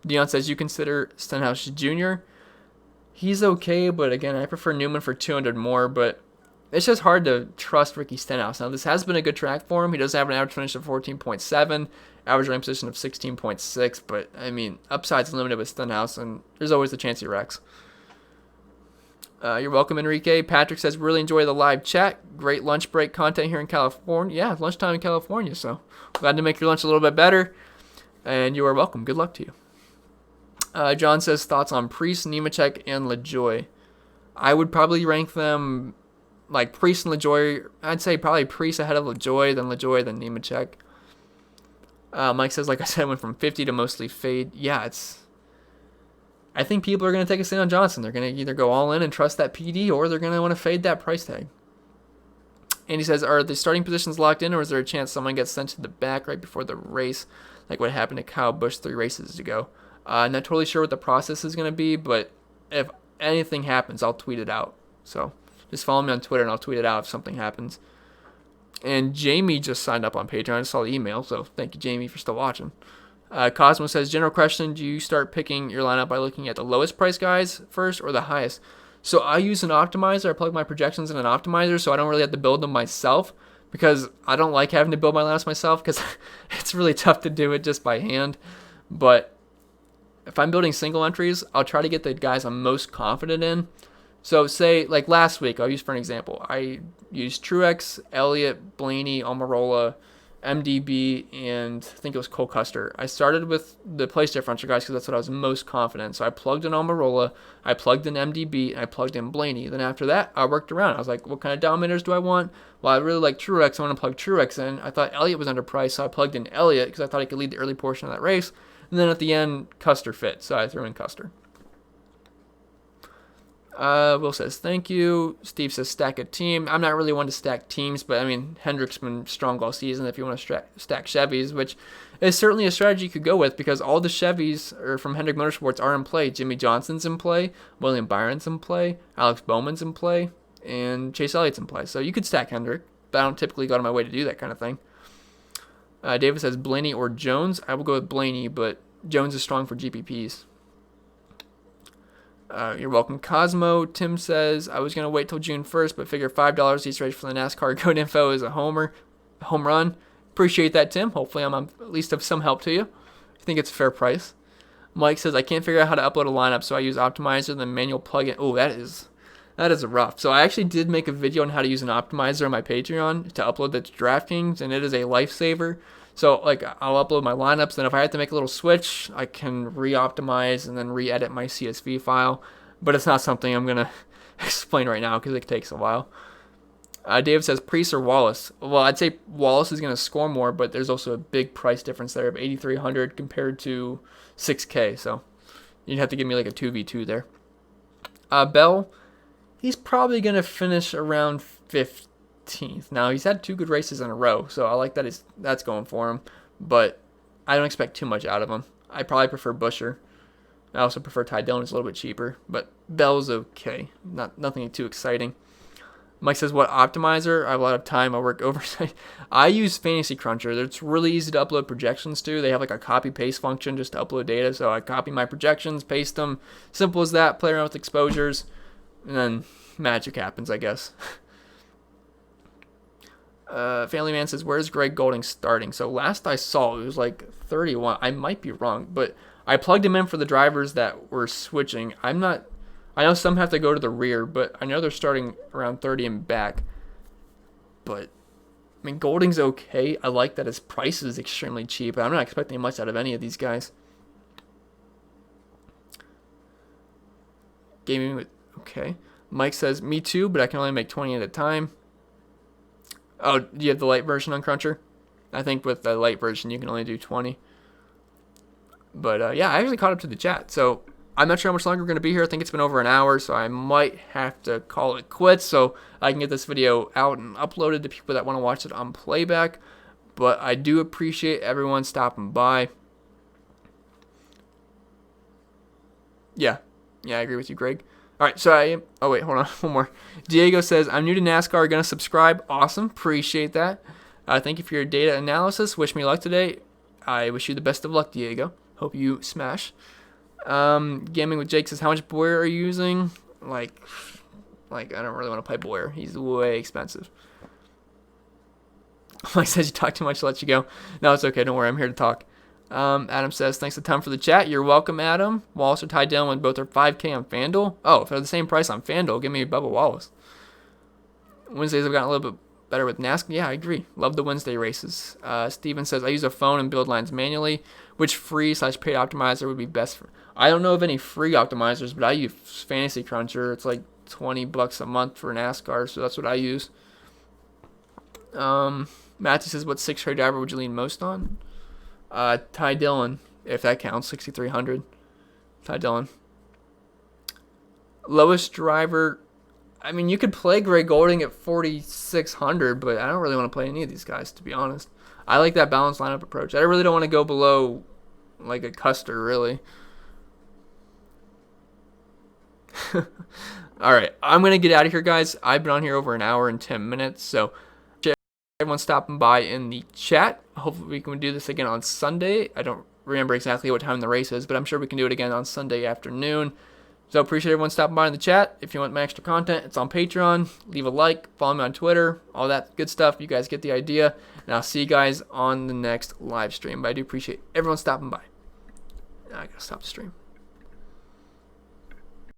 Speaker 1: Dion says, you consider Stenhouse Jr.? He's okay, but again, I prefer Newman for 200 more, but it's just hard to trust Ricky Stenhouse. Now, this has been a good track for him. He does have an average finish of 14.7, average rank position of 16.6, but, I mean, upside's limited with Stenhouse, and there's always the chance he wrecks. You're welcome, Enrique. Patrick says, really enjoy the live chat. Great lunch break content here in California. Yeah, lunchtime in California, so glad to make your lunch a little bit better. And you are welcome. Good luck to you. John says, thoughts on Priest, Nemechek, and LaJoy. I would probably rank them Priest and LaJoy. I'd say probably Priest ahead of LaJoy, then Nemechek. Mike says, like I said, went from 50 to mostly fade. Yeah, I think people are going to take a stand on Johnson. They're going to either go all in and trust that PD, or they're going to want to fade that price tag. And he says, are the starting positions locked in, or is there a chance someone gets sent to the back right before the race, like what happened to Kyle Busch 3 races ago? I'm not totally sure what the process is going to be, but if anything happens, I'll tweet it out. So just follow me on Twitter, and I'll tweet it out if something happens. And Jamie just signed up on Patreon. I saw the email, so thank you, Jamie, for still watching. Cosmo says, general question, do you start picking your lineup by looking at the lowest price guys first or the highest? So I use an optimizer. I plug my projections in an optimizer, so I don't really have to build them myself, because I don't like having to build my lineups myself, because it's really tough to do it just by hand. But if I'm building single entries, I'll try to get the guys I'm most confident in. So say, last week, I'll use for an example. I used Truex, Elliott, Blaney, Almirola, MDB, and I think it was Cole Custer. I started with the place differential guys because that's what I was most confident in. So I plugged in Almirola, I plugged in MDB, and I plugged in Blaney. Then after that, I worked around. I was like, what kind of dominators do I want? Well, I really like Truex. I want to plug Truex in. I thought Elliott was underpriced, so I plugged in Elliott because I thought he could lead the early portion of that race. And then at the end, Custer fit, so I threw in Custer. Will says, thank you. Steve says, stack a team. I'm not really one to stack teams, but, I mean, Hendrick's been strong all season if you want to stack Chevys, which is certainly a strategy you could go with because all the Chevys from Hendrick Motorsports are in play. Jimmy Johnson's in play, William Byron's in play, Alex Bowman's in play, and Chase Elliott's in play. So you could stack Hendrick, but I don't typically go out of my way to do that kind of thing. David says, Blaney or Jones. I will go with Blaney, but Jones is strong for GPPs. You're welcome, Cosmo. Tim says, I was going to wait till June 1st, but figure $5 each race for the NASCAR code info is a home run. Appreciate that, Tim. Hopefully I'm at least of some help to you. I think it's a fair price. Mike says, I can't figure out how to upload a lineup, so I use Optimizer, then manual plugin. Oh, that is rough. So I actually did make a video on how to use an optimizer on my Patreon to upload that to Draftkings, and it is a lifesaver. So like I'll upload my lineups, and if I have to make a little switch, I can re-optimize and then re-edit my CSV file. But it's not something I'm gonna explain right now because it takes a while. Dave says Priest or Wallace. Well, I'd say Wallace is gonna score more, but there's also a big price difference there of 8,300 compared to 6K. So you'd have to give me like a 2v2 there. Bell, he's probably gonna finish around 15th. Now he's had 2 good races in a row, so I like that that's going for him. But I don't expect too much out of him. I probably prefer Busher. I also prefer Ty Dillon. It's a little bit cheaper, but Bell's okay. Nothing too exciting. Mike says, what optimizer? I have a lot of time. I work oversight. I use Fantasy Cruncher. It's really easy to upload projections to. They have like a copy-paste function just to upload data. So I copy my projections, paste them. Simple as that. Play around with exposures. And then magic happens, I guess. Family Man says, where's Greg Golding starting? So last I saw, it was like 31. I might be wrong, but I plugged him in for the drivers that were switching. I know some have to go to the rear, but I know they're starting around 30 and back. But, I mean, Golding's okay. I like that his price is extremely cheap. I'm not expecting much out of any of these guys. Gaming with, okay. Mike says, me too, but I can only make 20 at a time. Oh, do you have the light version on Cruncher? I think with the light version, you can only do 20. But, yeah, I actually caught up to the chat, so I'm not sure how much longer we're going to be here. I think it's been over an hour, so I might have to call it quits so I can get this video out and uploaded to people that want to watch it on playback. But I do appreciate everyone stopping by. Yeah, I agree with you, Greg. All right, so oh, wait, hold on, one more. Diego says, I'm new to NASCAR, going to subscribe. Awesome, appreciate that. Thank you for your data analysis. Wish me luck today. I wish you the best of luck, Diego. Hope you smash. Gaming with Jake says, how much Boyer are you using? Like I don't really want to play Boyer. He's way expensive. Mike says, you talk too much, let you go. No, it's okay. Don't worry. I'm here to talk. Adam says, thanks a ton for the chat. You're welcome, Adam. Wallace or Ty Dillon when both are 5K on FanDuel. Oh, if they're the same price on FanDuel, give me Bubba Wallace. Wednesdays have gotten a little bit better with NASCAR. Yeah, I agree. Love the Wednesday races. Steven says, I use a phone and build lines manually. Which free/paid optimizer would be best for? I don't know of any free optimizers, but I use Fantasy Cruncher. It's like $20 a month for NASCAR, so that's what I use. Matthew says, what 6K driver would you lean most on? Ty Dillon, if that counts, 6,300. Ty Dillon. Lowest driver, I mean, you could play Greg Golding at 4,600, but I don't really want to play any of these guys, to be honest. I like that balanced lineup approach. I really don't want to go below, like, a Custer, really. All right, I'm going to get out of here, guys. I've been on here over an hour and 10 minutes, so everyone stopping by in the chat. Hopefully we can do this again on Sunday. I don't remember exactly what time the race is, but I'm sure we can do it again on Sunday afternoon. So appreciate everyone stopping by in the chat. If you want my extra content, it's on Patreon. Leave a like, follow me on Twitter, all that good stuff. You guys get the idea. And I'll see you guys on the next live stream. But I do appreciate everyone stopping by. I gotta stop the stream.